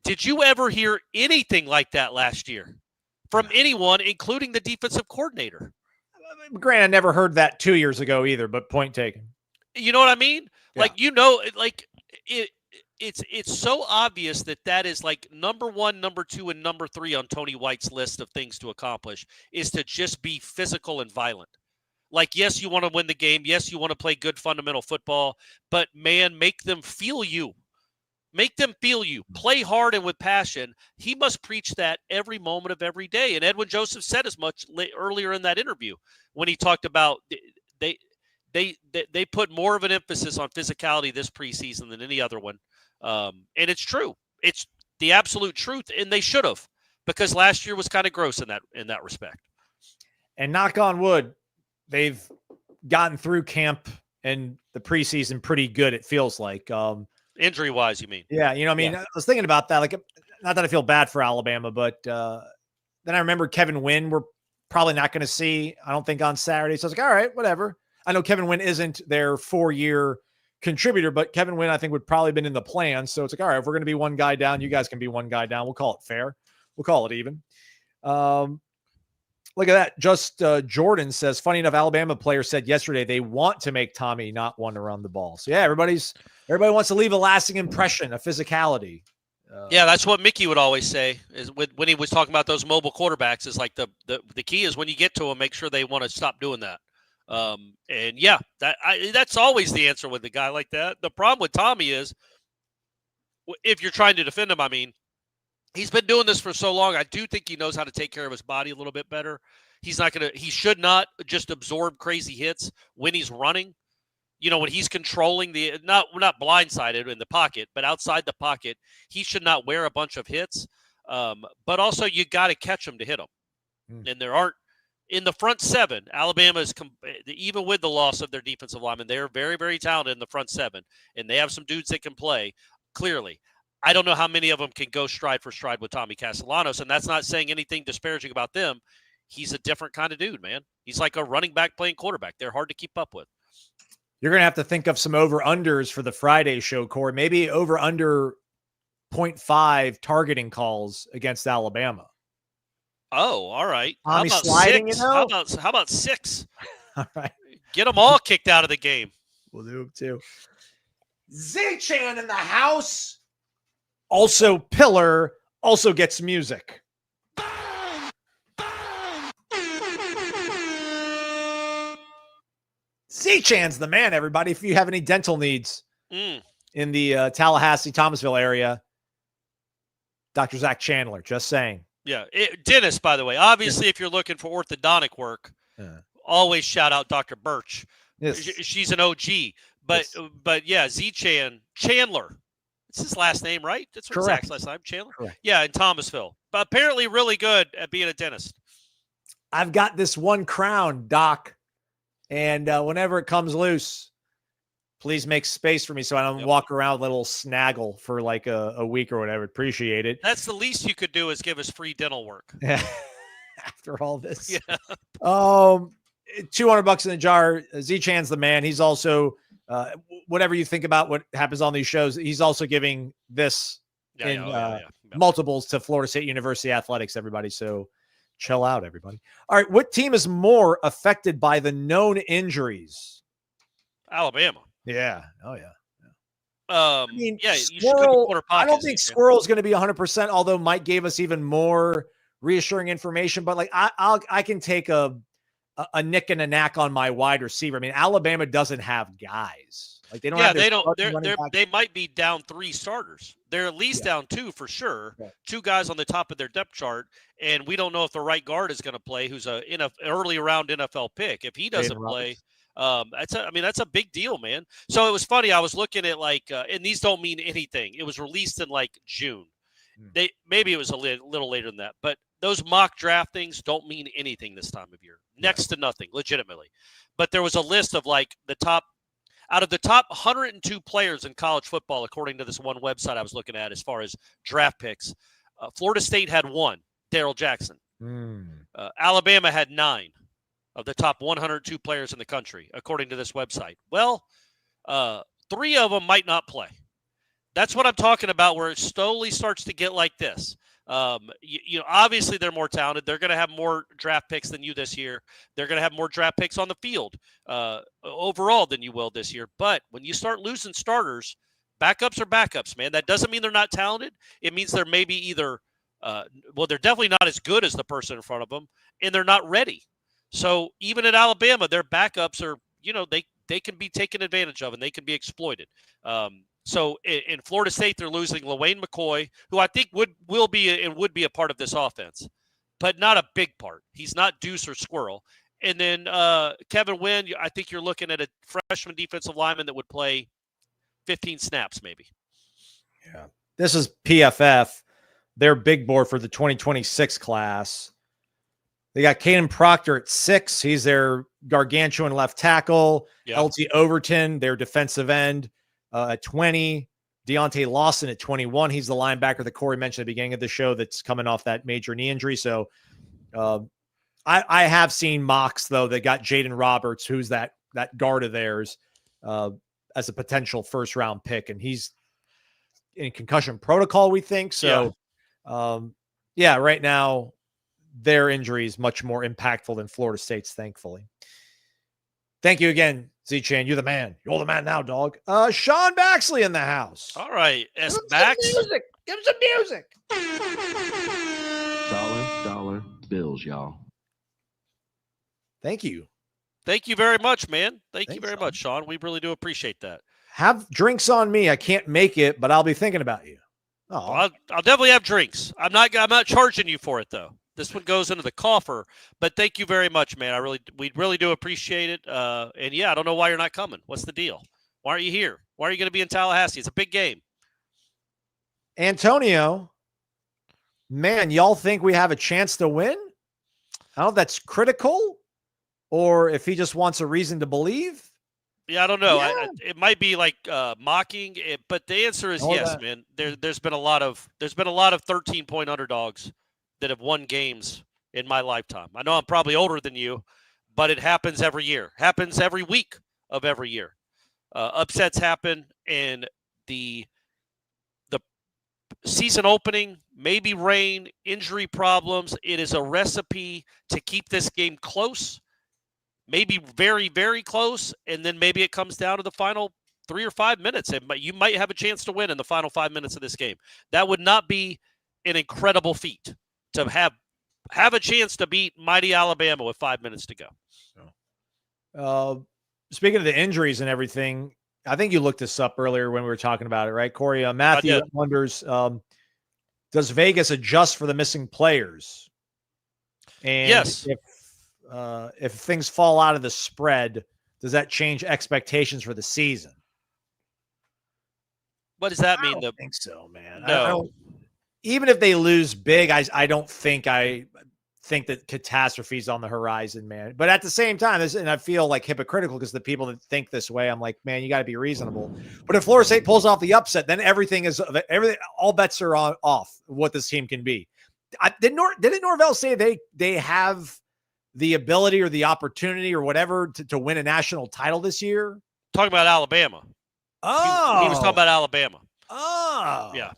Did you ever hear anything like that last year from anyone, including the defensive coordinator? Grant, I never heard that 2 years ago either, but point taken. You know what I mean? Yeah. It's so obvious that is like number 1, number 2, and number 3 on Tony White's list of things to accomplish is to just be physical and violent. Like, yes, you want to win the game. Yes, you want to play good fundamental football, but man, make them feel you. Make them feel you. Play hard and with passion. He must preach that every moment of every day. And Edwin Joseph said as much earlier in that interview when he talked about they put more of an emphasis on physicality this preseason than any other one. And it's true. It's the absolute truth. And they should have, because last year was kind of gross in that respect. And knock on wood, they've gotten through camp and the preseason pretty good, it feels like. Injury wise, you mean? Yeah. I was thinking about that. Like, not that I feel bad for Alabama, but then I remember Kevin Wynn, we're probably not going to see, I don't think, on Saturday. So I was like, all right, whatever. I know Kevin Wynn isn't their 4-year contributor, but Kevin Wynn, I think, would probably have been in the plan. So it's like, all right, if we're going to be one guy down, you guys can be one guy down. We'll call it fair. We'll call it even. Look at that. Just Jordan says, funny enough, Alabama player said yesterday they want to make Tommy not want to run the ball. So yeah, everybody wants to leave a lasting impression of physicality. Yeah, that's what Mickey would always say is when he was talking about those mobile quarterbacks is like the key is when you get to them, make sure they want to stop doing that. And yeah, that's always the answer with a guy like that. The problem with Tommy is if you're trying to defend him, I mean, he's been doing this for so long. I do think he knows how to take care of his body a little bit better. He should not just absorb crazy hits when he's running. When he's controlling not blindsided in the pocket, but outside the pocket, he should not wear a bunch of hits. But also you got to catch him to hit him. And there aren't in the front 7. Alabama is even with the loss of their defensive lineman, they're very, very talented in the front 7, and they have some dudes that can play clearly. I don't know how many of them can go stride for stride with Tommy Castellanos, and that's not saying anything disparaging about them. He's a different kind of dude, man. He's like a running back playing quarterback. They're hard to keep up with. You're going to have to think of some over-unders for the Friday show, Corey. Maybe over-under 0.5 targeting calls against Alabama. Oh, all right. How about sliding, 6? How about 6? All right. Get them all kicked out of the game. We'll do it too. Z-Chan in the house. Also, Pillar also gets music. Z-Chan's the man, everybody. If you have any dental needs in the Tallahassee, Thomasville area, Dr. Zach Chandler, just saying. Yeah. Dentist, by the way. Obviously, if you're looking for orthodontic work, always shout out Dr. Birch. Yes. She's an OG. But yeah, Z-Chan, Chandler. It's his last name, right? That's what Zach's last name, Chandler? Correct. Yeah, in Thomasville. But apparently really good at being a dentist. I've got this one crown, Doc, and whenever it comes loose, please make space for me so I don't walk around with a little snaggle for like a week or whatever. Appreciate it. That's the least you could do is give us free dental work. Yeah. After all this. Yeah. $200 in the jar. Z-Chan's the man. He's also whatever you think about what happens on these shows, he's also giving this multiples to Florida State University athletics, everybody. So chill out, everybody. All right. What team is more affected by the known injuries? Alabama. Yeah. Oh, yeah. I mean, Squirrel, I don't think Squirrel is going to be 100%, although Mike gave us even more reassuring information. But like I can take a nick and a knack on my wide receiver. I mean, Alabama doesn't have guys. Like they don't. Yeah, they don't. They might be down 3 starters. They're at least down 2 for sure. Yeah. 2 guys on the top of their depth chart, and we don't know if the right guard is going to play. Who's an early round NFL pick? If he doesn't play, that's a big deal, man. So it was funny. I was looking at and these don't mean anything. It was released in like June. Maybe it was a little later than that, but those mock draft things don't mean anything this time of year. Next to nothing, legitimately. But there was a list of like out of the top 102 players in college football, according to this one website I was looking at as far as draft picks. Florida State had 1, Darrell Jackson. Alabama had 9 of the top 102 players in the country, according to this website. Well, 3 of them might not play. That's what I'm talking about, where it slowly starts to get like this. Obviously they're more talented. They're going to have more draft picks than you this year. They're going to have more draft picks on the field overall than you will this year. But when you start losing starters, backups are backups, man. That doesn't mean they're not talented. It means they're maybe either they're definitely not as good as the person in front of them, and they're not ready. So even at Alabama, their backups are, they can be taken advantage of and they can be exploited. So in Florida State, they're losing LaWayne McCoy, who I think would be a part of this offense, but not a big part. He's not Deuce or Squirrel. And then Kevin Wynn, I think you're looking at a freshman defensive lineman that would play 15 snaps maybe. Yeah. This is PFF, their big board for the 2026 class. They got Caden Proctor at 6. He's their gargantuan left tackle. Yeah. LT Overton, their defensive end. At 20, Deontay Lawson at 21. He's the linebacker that Corey mentioned at the beginning of the show that's coming off that major knee injury. So I have seen mocks, though, that got Jaden Roberts, who's that guard of theirs, as a potential first-round pick. And he's in concussion protocol, we think. So, right now, their injury is much more impactful than Florida State's, thankfully. Thank you again, Z-Chan. You're the man. You're the man now, dog. Sean Baxley in the house. All right. Bax. Give him some music. Dollar bills, y'all. Thank you. Thank you very much, man. Thanks you very much, Sean. We really do appreciate that. Have drinks on me. I can't make it, but I'll be thinking about you. Oh, well, I'll definitely have drinks. I'm not charging you for it, though. This one goes into the coffer, but thank you very much, man. We really do appreciate it. And yeah, I don't know why you're not coming. What's the deal? Why aren't you here? Why are you going to be in Tallahassee? It's a big game. Antonio, man, y'all think we have a chance to win? I don't know if that's critical or if he just wants a reason to believe. Yeah, I don't know. Yeah. It might be like mocking it, but the answer is yes, man. There's been a lot of 13-point underdogs that have won games in my lifetime. I know I'm probably older than you, but it happens every year. Happens every week of every year. Upsets happen, and the season opening, maybe rain, injury problems. It is a recipe to keep this game close, maybe very, very close, and then maybe it comes down to the final 3 or 5 minutes. You might have a chance to win in the final 5 minutes of this game. That would not be an incredible feat to have a chance to beat mighty Alabama with 5 minutes to go. speaking of the injuries and everything, I think you looked this up earlier when we were talking about it, right, Corey? Matthew wonders, does Vegas adjust for the missing players? And yes. If things fall out of the spread, does that change expectations for the season? What does that mean? I don't think so, man. No. Even if they lose big, I don't think that catastrophe is on the horizon, man. But at the same time, and I feel like hypocritical because the people that think this way, I'm like, man, you got to be reasonable. But if Florida State pulls off the upset, then everything, all bets are off what this team can be. Didn't Norvell say they have the ability or the opportunity or whatever to win a national title this year? Talking about Alabama. Oh, he was talking about Alabama. Oh, yeah.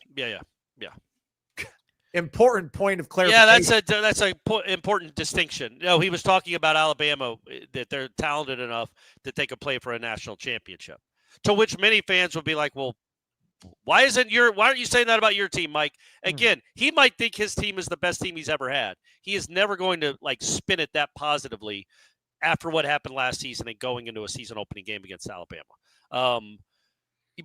Important point of clarification. Yeah, that's a important distinction. No, he was talking about Alabama, that they're talented enough that they could play for a national championship. To which many fans would be like, well, why aren't you saying that about your team, Mike? Again, he might think his team is the best team he's ever had. He is never going to spin it that positively after what happened last season and going into a season opening game against Alabama.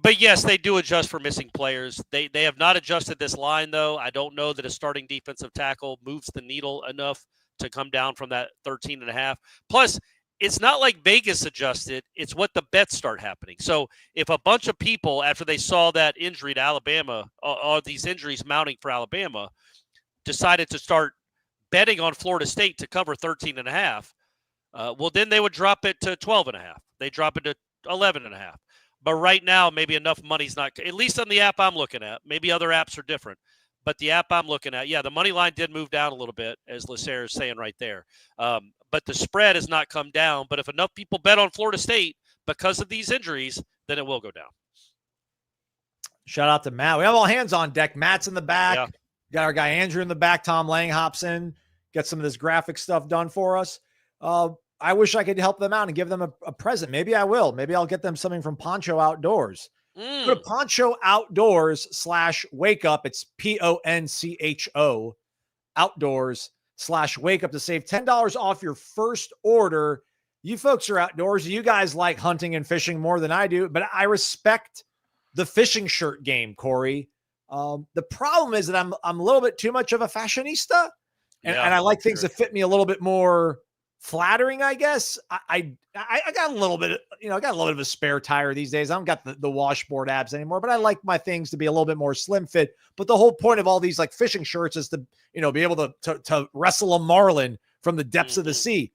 But yes, they do adjust for missing players. They have not adjusted this line, though. I don't know that a starting defensive tackle moves the needle enough to come down from that 13.5. Plus, it's not like Vegas adjusted. It's what the bets start happening. So if a bunch of people, after they saw that injury to Alabama, or these injuries mounting for Alabama, decided to start betting on Florida State to cover 13.5, well, then they would drop it to 12.5. They drop it to 11.5. But right now, maybe enough money's not, at least on the app I'm looking at. Maybe other apps are different. But the app I'm looking at, the money line did move down a little bit, as Lacer is saying right there. But the spread has not come down. But if enough people bet on Florida State because of these injuries, then it will go down. Shout out to Matt. We have all hands on deck. Matt's in the back. Yeah. Got our guy Andrew in the back. Tom Lang hops in, get some of this graphic stuff done for us. I wish I could help them out and give them a present. Maybe I will. Maybe I'll get them something from Poncho Outdoors. Go to Poncho Outdoors/wake up. It's PONCHO Outdoors/wake up to save $10 off your first order. You folks are outdoors. You guys like hunting and fishing more than I do, but I respect the fishing shirt game, Corey. The problem is that I'm a little bit too much of a fashionista, and I like things that fit me a little bit more flattering, I guess. I got a little bit, I got a little bit of a spare tire these days. I don't got the washboard abs anymore, but I like my things to be a little bit more slim fit. But the whole point of all these like fishing shirts is to, be able to wrestle a marlin from the depths of the sea.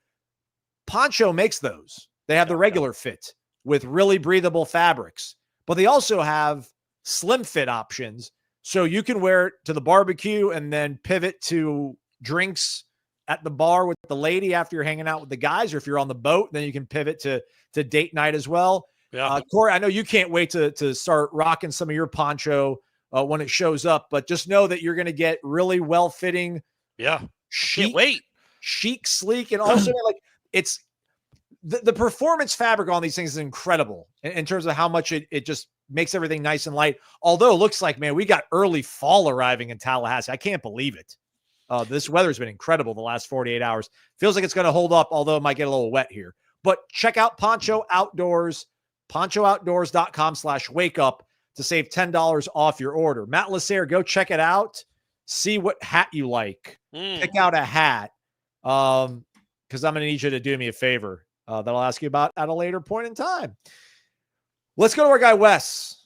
Poncho makes those. They have the regular fit with really breathable fabrics, but they also have slim fit options. So you can wear it to the barbecue and then pivot to drinks at the bar with the lady after you're hanging out with the guys, or if you're on the boat, then you can pivot to date night as well. Yeah. Corey, I know you can't wait to start rocking some of your poncho when it shows up, but just know that you're going to get really well-fitting. Yeah. Chic, can't wait. Chic, sleek, and also like it's the performance fabric on these things is incredible in terms of how much it just makes everything nice and light. Although it looks like, man, we got early fall arriving in Tallahassee. I can't believe it. This weather's been incredible the last 48 hours. Feels like it's going to hold up, although it might get a little wet here. But check out Poncho Outdoors, ponchooutdoors.com/wake up to save $10 off your order. Matt Lacer, go check it out. See what hat you like. Pick out a hat because I'm going to need you to do me a favor that I'll ask you about at a later point in time. Let's go to our guy, Wes.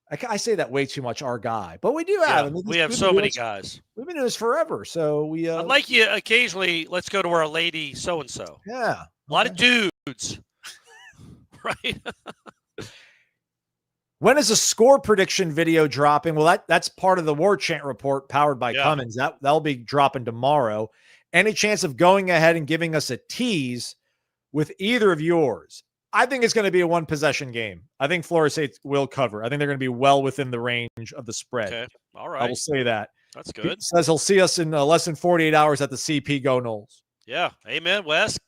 I say that way too much, our guy, but we do have. Yeah, we have so many guys. We've been doing this forever, so we. I'd like you occasionally. Let's go to our lady so and so. Yeah, a lot of dudes, right? When is a score prediction video dropping? Well, that's part of the Warchant report powered by Cummins. That'll be dropping tomorrow. Any chance of going ahead and giving us a tease with either of yours? I think it's going to be a one-possession game. I think Florida State will cover. I think they're going to be well within the range of the spread. Okay. All right. I will say that. That's good. He says he'll see us in less than 48 hours at the CP. Go Noles. Yeah. Amen, Wes.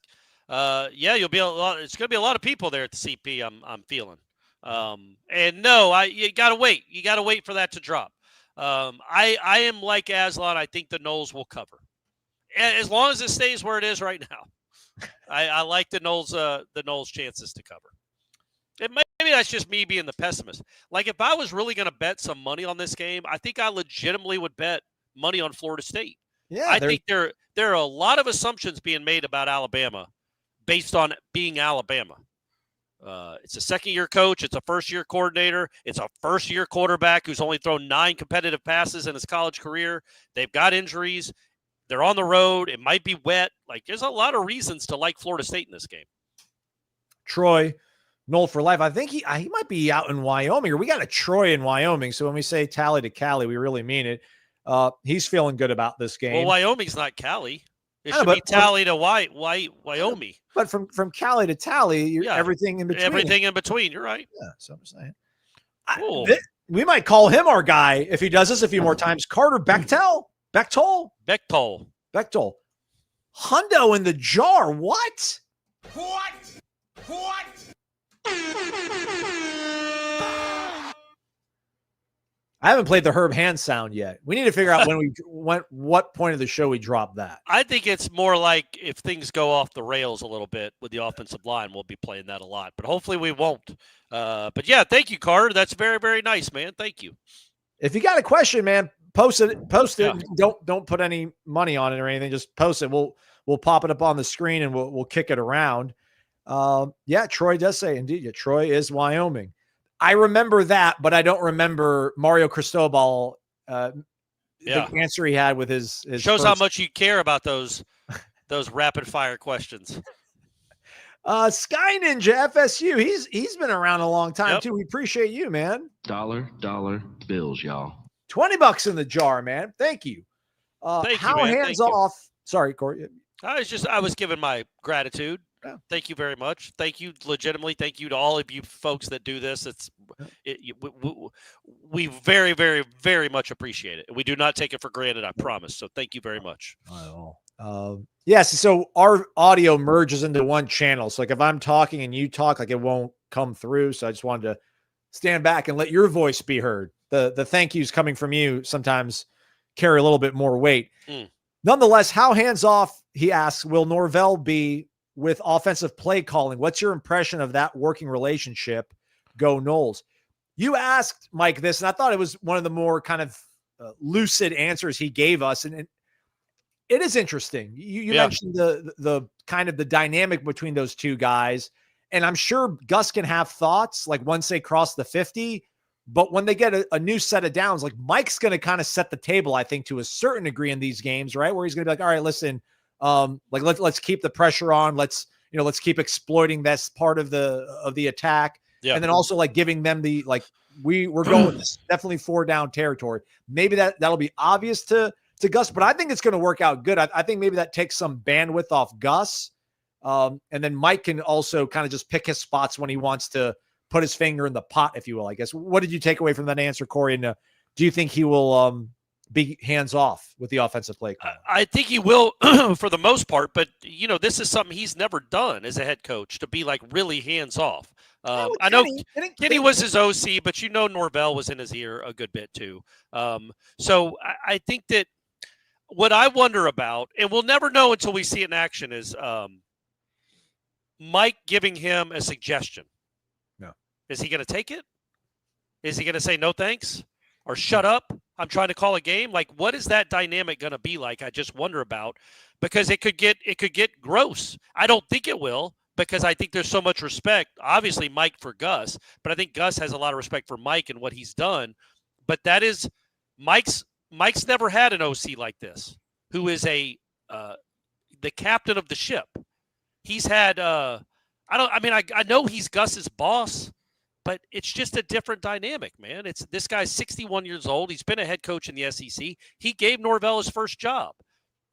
You'll be a lot. It's going to be a lot of people there at the CP. I'm feeling. And no, you got to wait. You got to wait for that to drop. I am like Aslan. I think the Noles will cover, as long as it stays where it is right now. I like the Noles chances to cover. Maybe that's just me being the pessimist. Like, if I was really going to bet some money on this game, I think I legitimately would bet money on Florida State. Yeah, I think there are a lot of assumptions being made about Alabama based on being Alabama. It's a second-year coach. It's a first-year coordinator. It's a first-year quarterback who's only thrown 9 competitive passes in his college career. They've got injuries. They're on the road. It might be wet. Like, there's a lot of reasons to like Florida State in this game. Troy, Knoll for life. I think he might be out in Wyoming, or we got a Troy in Wyoming. So when we say tally to Cali, we really mean it. He's feeling good about this game. Well, Wyoming's not Cali. It should be Tally to Wyoming. But from Cali to Tally, everything in between. Everything in between. You're right. Yeah, so I'm saying. We might call him our guy if he does this a few more times. Carter Bechtel. Hundo in the jar. What? I haven't played the Herb Hand sound yet. We need to figure out what point of the show we drop that. I think it's more like if things go off the rails a little bit with the offensive line, we'll be playing that a lot. But hopefully we won't. But yeah, thank you, Carter. That's very, very nice, man. Thank you. If you got a question, man, post it. Yeah. Don't put any money on it or anything. Just post it. We'll pop it up on the screen and we'll kick it around. Troy does say indeed. Yeah, Troy is Wyoming. I remember that, but I don't remember Mario Cristobal. The answer he had with his shows how much you care about those rapid fire questions. Sky Ninja FSU. He's been around a long time too. We appreciate you, man. Dollar bills, y'all. $20 in the jar, man. Thank you. Thank how you, man. hands off? Sorry, Corey. I was giving my gratitude. Yeah. Thank you very much. Thank you, legitimately. Thank you to all of you folks that do this. We very, very, very much appreciate it. We do not take it for granted, I promise. So thank you very much. Yes. So our audio merges into one channel. So like if I'm talking and you talk, like it won't come through. So I just wanted to stand back and let your voice be heard. The thank yous coming from you sometimes carry a little bit more weight. Nonetheless, how hands off, he asks, will Norvell be with offensive play calling? What's your impression of that working relationship? Go Noles. You asked Mike this, and I thought it was one of the more kind of lucid answers he gave us. And it is interesting. You mentioned the kind of the dynamic between those two guys. And I'm sure Gus can have thoughts like once they cross the 50, but when they get a new set of downs, like Mike's going to kind of set the table, I think, to a certain degree in these games, right? Where he's going to be like, all right, listen, let's keep the pressure on. Let's keep exploiting this part of the attack. Yeah. And then also like giving them we're going definitely 4 down territory. Maybe that'll be obvious to Gus, but I think it's going to work out good. I think maybe that takes some bandwidth off Gus. And then Mike can also kind of just pick his spots when he wants to put his finger in the pot, if you will, I guess. What did you take away from that answer, Corey? And do you think he will be hands off with the offensive play call? I think he will for the most part, but this is something he's never done as a head coach, to be like really hands off. I know Kenny was his OC, but Norvell was in his ear a good bit too. So I think that what I wonder about, and we'll never know until we see it in action, is Mike giving him a suggestion. No. Is he going to take it? Is he going to say no thanks or shut up? I'm trying to call a game. Like, what is that dynamic going to be like? I just wonder about, because it could get gross. I don't think it will, because I think there's so much respect, obviously Mike for Gus, but I think Gus has a lot of respect for Mike and what he's done. But that is Mike's never had an OC like this, who is the captain of the ship. He's had I know he's Gus's boss, but it's just a different dynamic, man. This guy's 61 years old. He's been a head coach in the SEC. He gave Norvell his first job.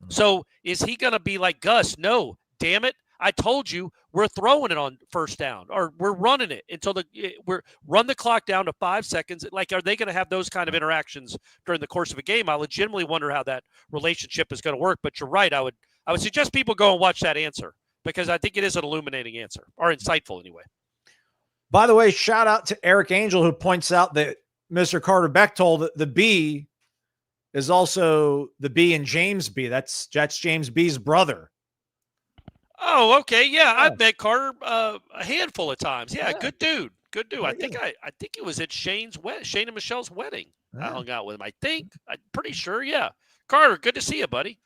So is he going to be like Gus? No, damn it. I told you we're throwing it on first down, or we're running it until we're run the clock down to 5 seconds. Like, are they going to have those kind of interactions during the course of a game? I legitimately wonder how that relationship is going to work. But you're right. I would suggest people go and watch that answer, because I think it is an illuminating answer, or insightful anyway. By the way, shout out to Eric Angel, who points out that Mr. Carter Bechtel, the B, is also the B in James B. That's James B's brother. Oh, okay. Yeah, Yeah. I've met Carter a handful of times. Yeah, Yeah. good dude. Good dude. I Very think good. I think it was at Shane and Michelle's wedding. I Yeah. hung out with him. I'm pretty sure. Yeah. Carter, good to see you, buddy.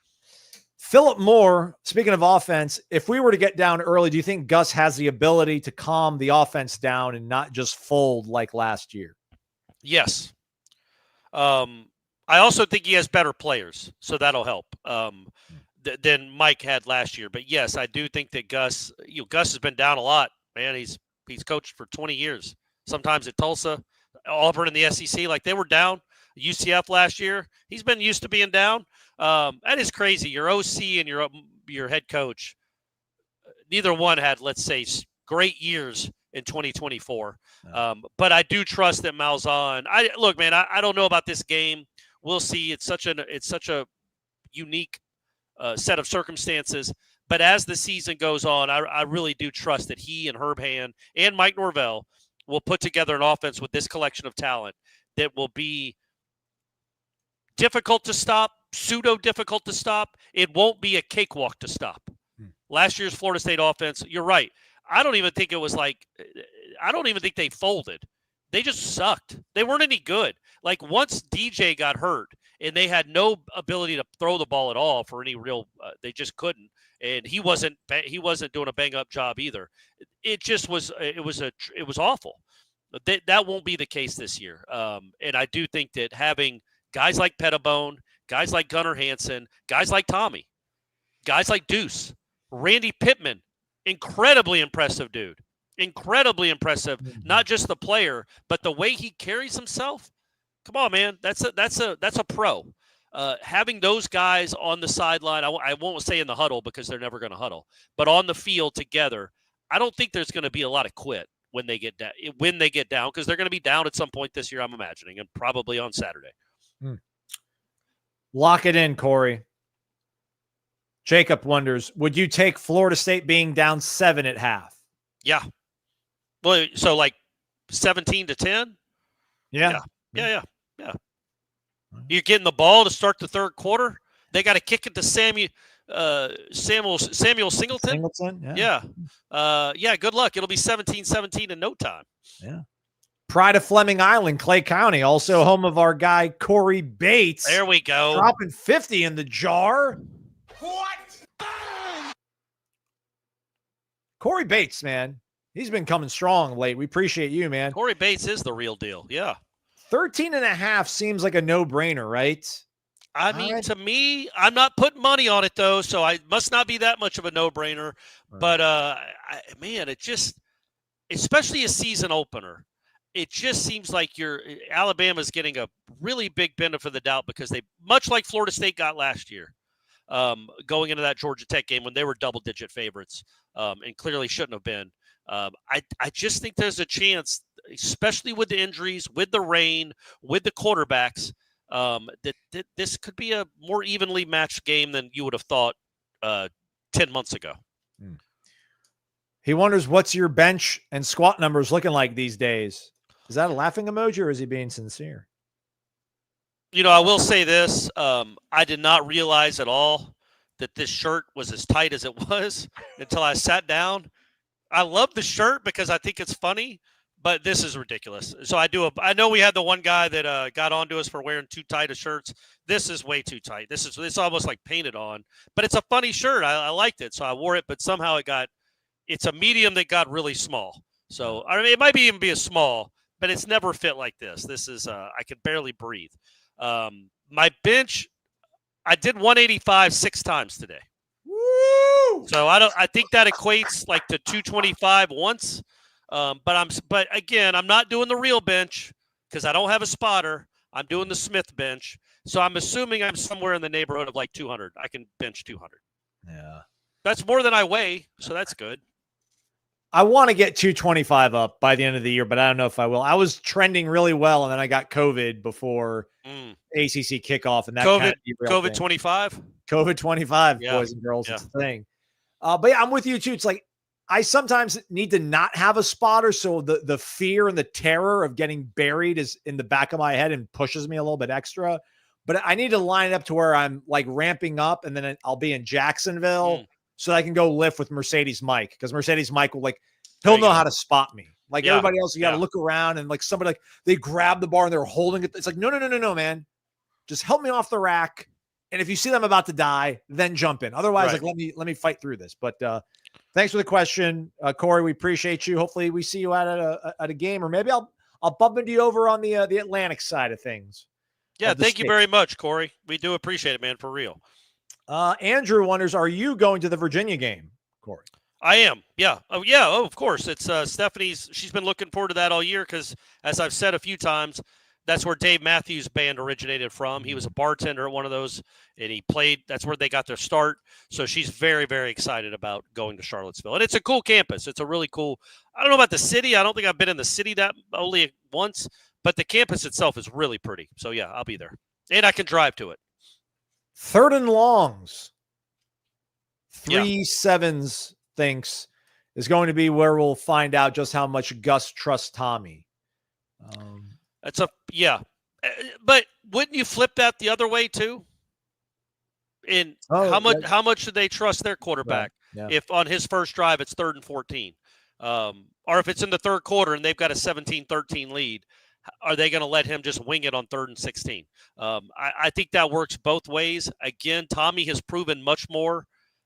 Philip Moore, speaking of offense, if we were to get down early, do you think Gus has the ability to calm the offense down and not just fold like last year? Yes. I also think he has better players, so that'll help than Mike had last year. But yes, I do think that Gus has been down a lot, man. He's coached for 20 years. Sometimes at Tulsa, Auburn in the SEC, like they were down. UCF last year, he's been used to being down. That is crazy. Your OC and your head coach, neither one had, let's say, great years in 2024. But I do trust that Malzahn. Look, man. I don't know about this game. We'll see. It's such a unique set of circumstances. But as the season goes on, I really do trust that he and Herb Hand and Mike Norvell will put together an offense with this collection of talent that will be difficult to stop, pseudo difficult to stop. It won't be a cakewalk to stop. Last year's Florida State offense, you're right. I don't even think they folded. They just sucked. They weren't any good. Like once DJ got hurt and they had no ability to throw the ball at all for any real, they just couldn't. And he wasn't doing a bang up job either. It just was, it was awful. That won't be the case this year. And I do think that having guys like Petibon, guys like Gunnar Hansen, guys like Tommy, guys like Deuce, Randy Pittman, incredibly impressive dude. Incredibly impressive. Not just the player, but the way he carries himself. Come on, man. That's a pro. Having those guys on the sideline, I won't say in the huddle because they're never going to huddle, but on the field together, I don't think there's going to be a lot of quit when they get down. Because they're going to be down at some point this year, I'm imagining, and probably on Saturday. Lock it in, Corey. Jacob wonders, would you take Florida State being down 7 at half? Yeah. Well, so like 17-10? Yeah. You're getting the ball to start the third quarter. They got to kick it to Samuel Singleton. Yeah. Good luck. It'll be 17-17 in no time. Yeah. Pride of Fleming Island, Clay County, also home of our guy Corey Bates. There we go. Dropping 50 in the jar. What? Corey Bates, man. He's been coming strong late. We appreciate you, man. Corey Bates is the real deal. Yeah. 13.5 seems like a no-brainer, right? I mean, to me, I'm not putting money on it, though, so I must not be that much of a no-brainer. Right. But, man, it just – especially a season opener, it just seems like Alabama's getting a really big benefit of the doubt because they – much like Florida State got last year, going into that Georgia Tech game when they were double-digit favorites and clearly shouldn't have been. I just think there's a chance, especially with the injuries, with the rain, with the quarterbacks, that this could be a more evenly matched game than you would have thought 10 months ago. He wonders what's your bench and squat numbers looking like these days. Is that a laughing emoji or is he being sincere? I will say this. I did not realize at all that this shirt was as tight as it was until I sat down. I love the shirt because I think it's funny, but this is ridiculous. So I know we had the one guy that got onto us for wearing too tight of shirts. This is way too tight. It's almost like painted on, but it's a funny shirt. I liked it. So I wore it, but somehow it's a medium that got really small. So I mean, it might even be a small, but it's never fit like this. This is, I could barely breathe. My bench, I did 185 6 times today. So I think that equates like to 225 once. But again, I'm not doing the real bench because I don't have a spotter. I'm doing the Smith bench. So I'm assuming I'm somewhere in the neighborhood of like 200. I can bench 200. Yeah. That's more than I weigh. So that's good. I want to get 225 up by the end of the year, but I don't know if I will. I was trending really well, and then I got COVID before ACC kickoff, and that COVID 25. COVID 25, yeah. Boys and girls, it's a thing. But yeah, I'm with you too. It's like I sometimes need to not have a spotter, so the fear and the terror of getting buried is in the back of my head and pushes me a little bit extra. But I need to line it up to where I'm like ramping up, and then I'll be in Jacksonville. so I can go lift with Mercedes Mike, because Mercedes Mike will There he'll you know go. how to spot me. Like Yeah. everybody else, you got to Yeah. look around and somebody they grab the bar and they're holding it. It's like, no, man. Just help me off the rack. And if you see them about to die, then jump in. Otherwise, Right. let me fight through this. But thanks for the question, Corey. We appreciate you. Hopefully, we see you at a game, or maybe I'll bump into you over on the Atlantic side of things. Yeah, of the thank you state. very much, Corey. We do appreciate it, man, for real. Andrew wonders, are you going to the Virginia game, Corey? I am. Yeah. Oh, of course. It's Stephanie's. She's been looking forward to that all year because, as I've said a few times, that's where Dave Matthews Band originated from. He was a bartender at one of those, and he played. That's where they got their start. So she's very, very excited about going to Charlottesville. And it's a cool campus. It's a really cool. I don't know about the city. I don't think I've been in the city that only once, but the campus itself is really pretty. So, yeah, I'll be there. And I can drive to it. 3rd and longs. Yeah. 3-7s thinks is going to be where we'll find out just how much Gus trusts Tommy. That's yeah. But wouldn't you flip that the other way too? In how much do they trust their quarterback? Yeah. If on his first drive it's 3rd and 14, or if it's in the third quarter and they've got a 17-13 lead, are they going to let him just wing it on 3rd and 16? I think that works both ways. Again, Tommy has proven much more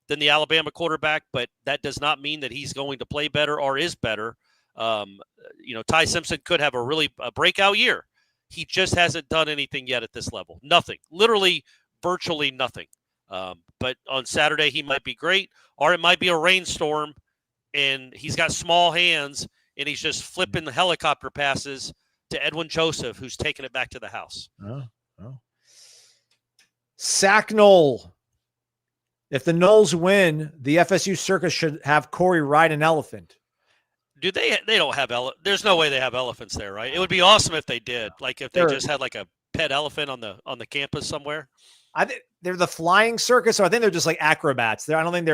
than the Alabama quarterback, but that does not mean that he's going to play better or is better. Ty Simpson could have a breakout year. He just hasn't done anything yet at this level. Nothing, literally, virtually nothing. But on Saturday, he might be great, or it might be a rainstorm and he's got small hands and he's just flipping the helicopter passes to Edwin Joseph, who's taking it back to the house. Sacknoll. If the Noles win, the FSU circus should have Corey ride an elephant. Do they don't have there's no way they have elephants there, right? It would be awesome if they did. Like if they just had like a pet elephant on the campus somewhere. I think they're the flying circus, so I think they're just like acrobats. I don't think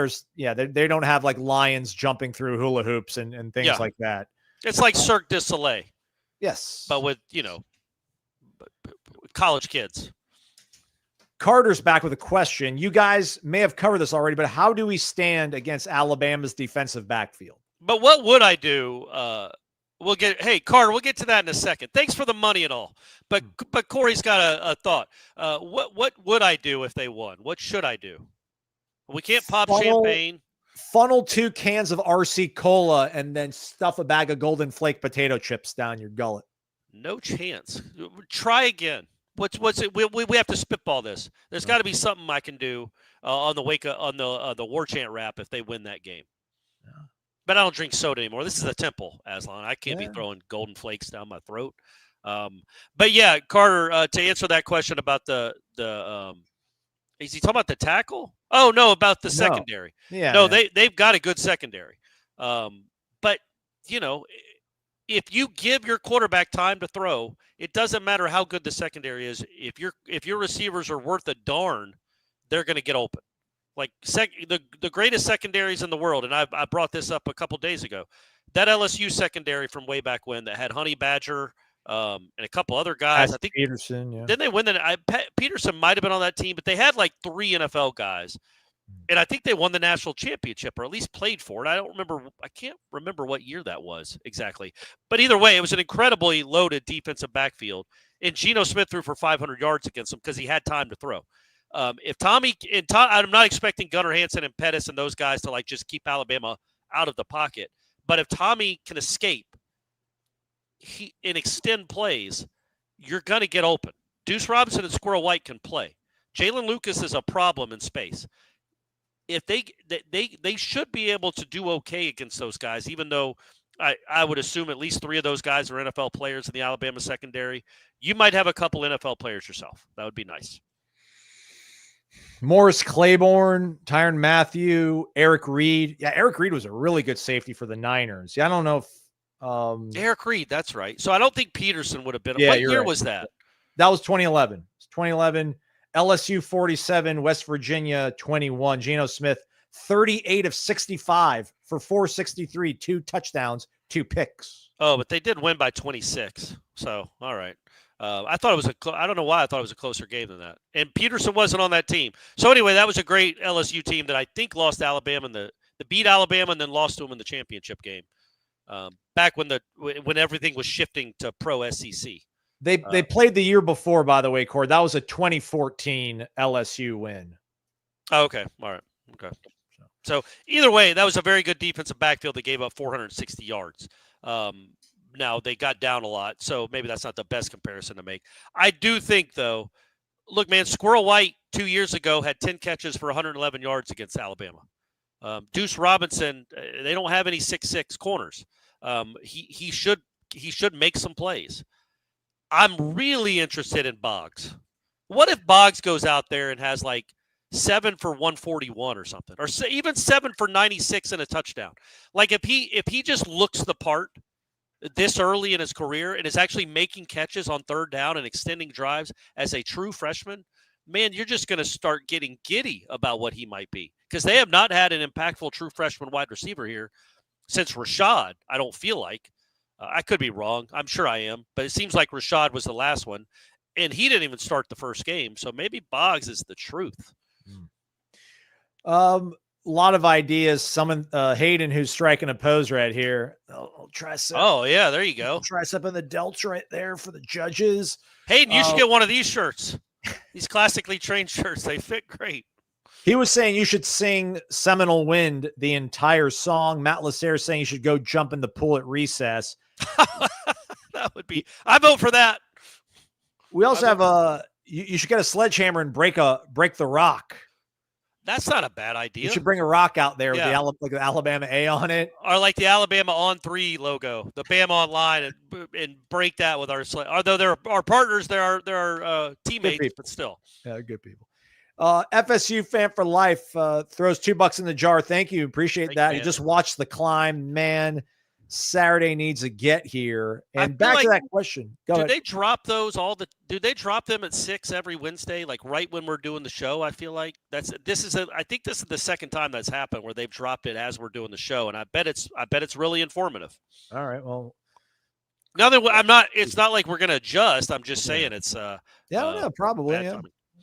they don't have like lions jumping through hula hoops and things like that. It's like Cirque du Soleil. Yes. But with, college kids. Carter's back with a question. You guys may have covered this already, but how do we stand against Alabama's defensive backfield? But what would I do? Hey, Carter, we'll get to that in a second. Thanks for the money and all. But Corey's got a thought. What would I do if they won? What should I do? We can't pop champagne. Funnel 2 cans of RC Cola and then stuff a bag of Golden Flake potato chips down your gullet. No chance. Try again. What's it? We have to spitball this. There's got to be something I can do on the Warchant wrap if they win that game. Yeah. But I don't drink soda anymore. This is a temple, Aslan. I can't be throwing Golden Flakes down my throat. But yeah, Carter, to answer that question about the is he talking about the tackle? Oh no, about the secondary. Yeah. No, they've got a good secondary. But if you give your quarterback time to throw, it doesn't matter how good the secondary is. If your receivers are worth a darn, they're going to get open. Like the greatest secondaries in the world, and I brought this up a couple days ago. That LSU secondary from way back when that had Honey Badger and a couple other guys. I think Peterson. Yeah. Didn't they win Peterson might have been on that team, but they had like 3 NFL guys. And I think they won the national championship, or at least played for it. I can't remember what year that was exactly. But either way, it was an incredibly loaded defensive backfield. And Geno Smith threw for 500 yards against them because he had time to throw. If Tommy I'm not expecting Gunnar Hansen and Pettis and those guys to like just keep Alabama out of the pocket. But if Tommy can escape and extend plays, you're going to get open. Deuce Robinson and Squirrel White can play. Jalen Lucas is a problem in space. If they should be able to do okay against those guys, even though I would assume at least 3 of those guys are NFL players in the Alabama secondary. You might have a couple NFL players yourself. That would be nice. Morris Claiborne, Tyrann Mathieu, Eric Reed. Yeah, Eric Reed was a really good safety for the Niners. Yeah, I don't know if Eric Reed, that's right. So I don't think Peterson would have been. Yeah, what year right. was that? That was 2011. It's 2011. LSU 47, West Virginia 21. Geno Smith 38 of 65 for 463, 2 touchdowns, 2 picks. Oh, but they did win by 26. So all right. I thought it was I don't know why I thought it was a closer game than that. And Peterson wasn't on that team. So anyway, that was a great LSU team that I think lost to Alabama in the beat Alabama and then lost to them in the championship game. Back when everything was shifting to pro SEC. They played the year before, by the way, Cord. That was a 2014 LSU win. Oh, okay. All right. Okay. So either way, that was a very good defensive backfield that gave up 460 yards. Now they got down a lot, so maybe that's not the best comparison to make. I do think, though, look, man, Squirrel White 2 years ago had 10 catches for 111 yards against Alabama. Deuce Robinson, they don't have any 6'6" corners. He should make some plays. I'm really interested in Boggs. What if Boggs goes out there and has like 7 for 141 or something, or even 7 for 96 and a touchdown? Like if he just looks the part this early in his career and is actually making catches on third down and extending drives as a true freshman, man, you're just going to start getting giddy about what he might be, because they have not had an impactful true freshman wide receiver here since Rashad. I don't feel like. I could be wrong. I'm sure I am, but it seems like Rashad was the last one, and he didn't even start the first game. So maybe Boggs is the truth. A lot of ideas. Someone, Hayden, who's striking a pose right here. I'll try some. Oh yeah, there you go. I'll try something in the delts right there for the judges. Hayden, you should get one of these shirts. These classically trained shirts, they fit great. He was saying you should sing Seminole Wind the entire song. Matt Lasser saying you should go jump in the pool at recess. That would be. I vote for that. We also have you should get a sledgehammer and break the rock. That's not a bad idea. You should bring a rock out there with the Alabama A on it, or like the Alabama On 3 logo, the Bama Online, and break that with our sled. Although they're our partners, they're our teammates, but still, yeah, good people. FSU fan for life throws $2 in the jar. Thank you, appreciate that. He just watched the climb, man. Saturday needs a get here. And back to that question. Do they drop those do they drop them at 6 every Wednesday, like right when we're doing the show? I feel like I think this is the second time that's happened where they've dropped it as we're doing the show, and I bet it's really informative. All right, well, now that it's not like we're going to adjust. I'm just saying it's no, probably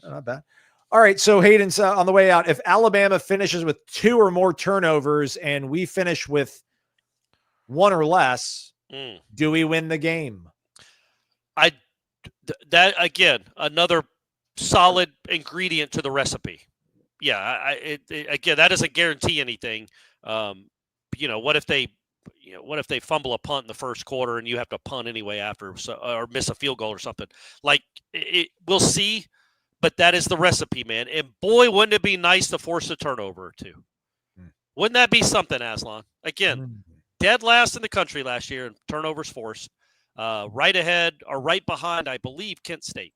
not bad. All right, so Hayden's on the way out. If Alabama finishes with 2 or more turnovers and we finish with 1 or less, do we win the game? That again, another solid ingredient to the recipe. Yeah, again, that doesn't guarantee anything. What if they fumble a punt in the first quarter and you have to punt anyway after, or miss a field goal or something? Like we'll see, but that is the recipe, man. And boy, wouldn't it be nice to force a turnover or two? Wouldn't that be something, Aslan? Again. Dead last in the country last year in turnovers forced, right ahead or right behind, I believe, Kent State,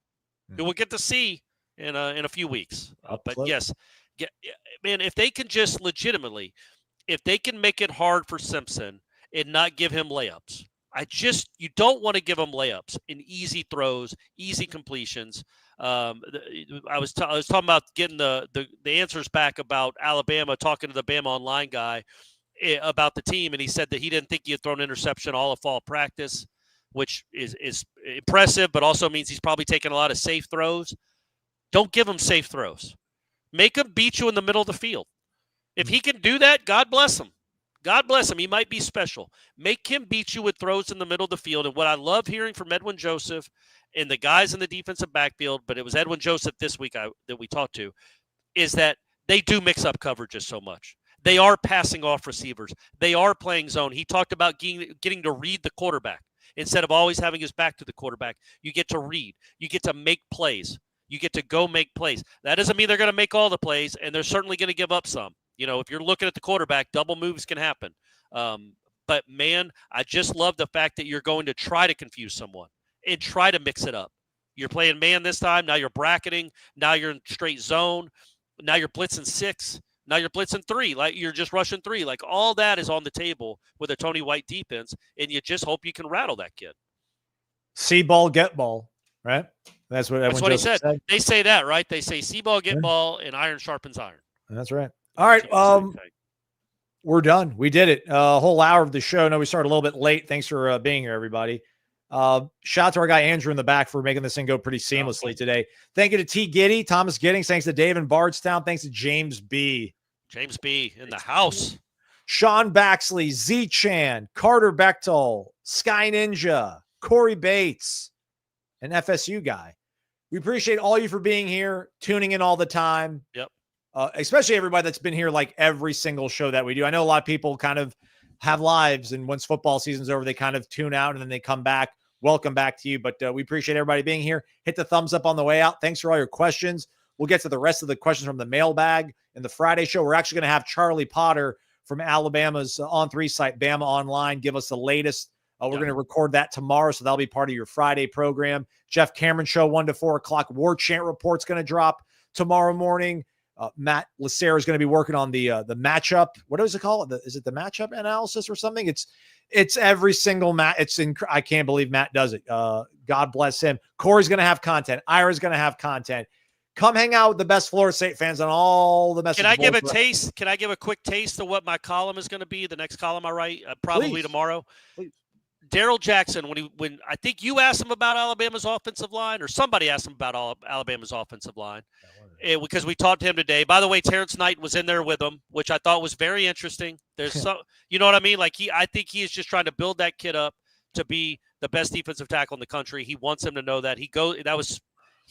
who we'll get to see in a few weeks. But yes, man, if they can just legitimately, if they can make it hard for Simpson and not give him layups, you don't want to give him layups in easy throws, easy completions. I was talking about getting the answers back about Alabama, talking to the Bama Online guy about the team, and he said that he didn't think he had thrown an interception all of fall practice, which is impressive, but also means he's probably taken a lot of safe throws. Don't give him safe throws. Make him beat you in the middle of the field. If he can do that, God bless him. God bless him. He might be special. Make him beat you with throws in the middle of the field. And what I love hearing from Edwin Joseph and the guys in the defensive backfield, but it was Edwin Joseph this week that we talked to, is that they do mix up coverages so much. They are passing off receivers. They are playing zone. He talked about getting to read the quarterback. Instead of always having his back to the quarterback, you get to read. You get to make plays. You get to go make plays. That doesn't mean they're going to make all the plays, and they're certainly going to give up some. If you're looking at the quarterback, double moves can happen. But, man, I just love the fact that you're going to try to confuse someone and try to mix it up. You're playing man this time. Now you're bracketing. Now you're in straight zone. Now you're blitzing 6. Now you're blitzing 3, like you're just rushing 3. Like all that is on the table with a Tony White defense, and you just hope you can rattle that kid. See ball, get ball, right? That's what he said. They say that, right? They say see ball, get ball, and iron sharpens iron. That's right. All right, we're done. We did it. A whole hour of the show. No, we started a little bit late. Thanks for being here, everybody. Shout out to our guy Andrew in the back for making this thing go pretty seamlessly today. Thank you to T. Giddy, Thomas Giddings. Thanks to Dave in Bardstown. Thanks to James B. James B. in the house. Sean Baxley, Z Chan, Carter Bechtel, Sky Ninja, Corey Bates, an FSU guy. We appreciate all you for being here, tuning in all the time. Yep. Especially everybody that's been here like every single show that we do. I know a lot of people kind of have lives, and once football season's over, they kind of tune out and then they come back. Welcome back to you. But we appreciate everybody being here. Hit the thumbs up on the way out. Thanks for all your questions. We'll get to the rest of the questions from the mailbag in the Friday show. We're actually going to have Charlie Potter from Alabama's On3 site, Bama Online, give us the latest. We're going to record that tomorrow, so that'll be part of your Friday program. Jeff Cameron Show, 1 to 4 o'clock. Warchant Report's going to drop tomorrow morning. Matt Lacerra is going to be working on the matchup. What is it called? Is it the matchup analysis or something? It's every single match. I can't believe Matt does it. God bless him. Corey's going to have content. Ira's going to have content. Come hang out with the best Florida State fans on all the messages. Can I give a taste? Can I give a quick taste of what my column is going to be? The next column I write, probably tomorrow. Please. Daryl Jackson, when I think you asked him about Alabama's offensive line, or somebody asked him about Alabama's offensive line, because we talked to him today. By the way, Terrence Knight was in there with him, which I thought was very interesting. There's some, you know what I mean? Like I think he is just trying to build that kid up to be the best defensive tackle in the country. He wants him to know that. He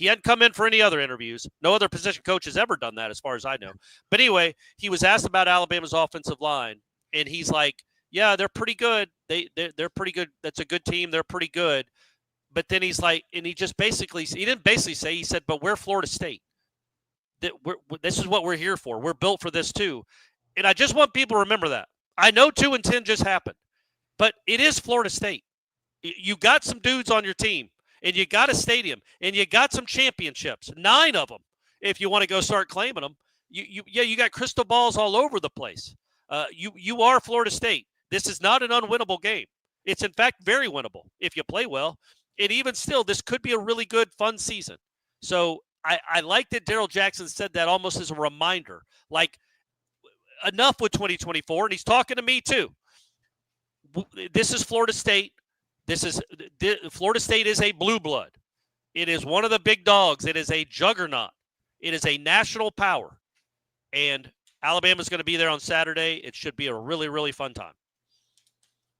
hadn't come in for any other interviews. No other position coach has ever done that, as far as I know. But anyway, he was asked about Alabama's offensive line, and he's like, yeah, they're pretty good. They're pretty good. That's a good team. They're pretty good. But then he's like, and he didn't basically say, he said, but we're Florida State. This is what we're here for. We're built for this too. And I just want people to remember that. I know 2-10 just happened, but it is Florida State. You got some dudes on your team, and you got a stadium, and you got some championships, 9 of them, if you want to go start claiming them. You got crystal balls all over the place. You are Florida State. This is not an unwinnable game. It's, in fact, very winnable if you play well. And even still, this could be a really good, fun season. So I like that Daryl Jackson said that almost as a reminder. Like, enough with 2024, and he's talking to me too. This is Florida State. Florida State is a blue blood. It is one of the big dogs. It is a juggernaut. It is a national power. And Alabama's going to be there on Saturday. It should be a really, really fun time.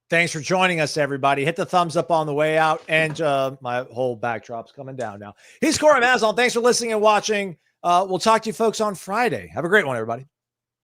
Thanks for joining us, everybody. Hit the thumbs up on the way out. And my whole backdrop's coming down now. He's Corey Aslan. Thanks for listening and watching. We'll talk to you folks on Friday. Have a great one, everybody.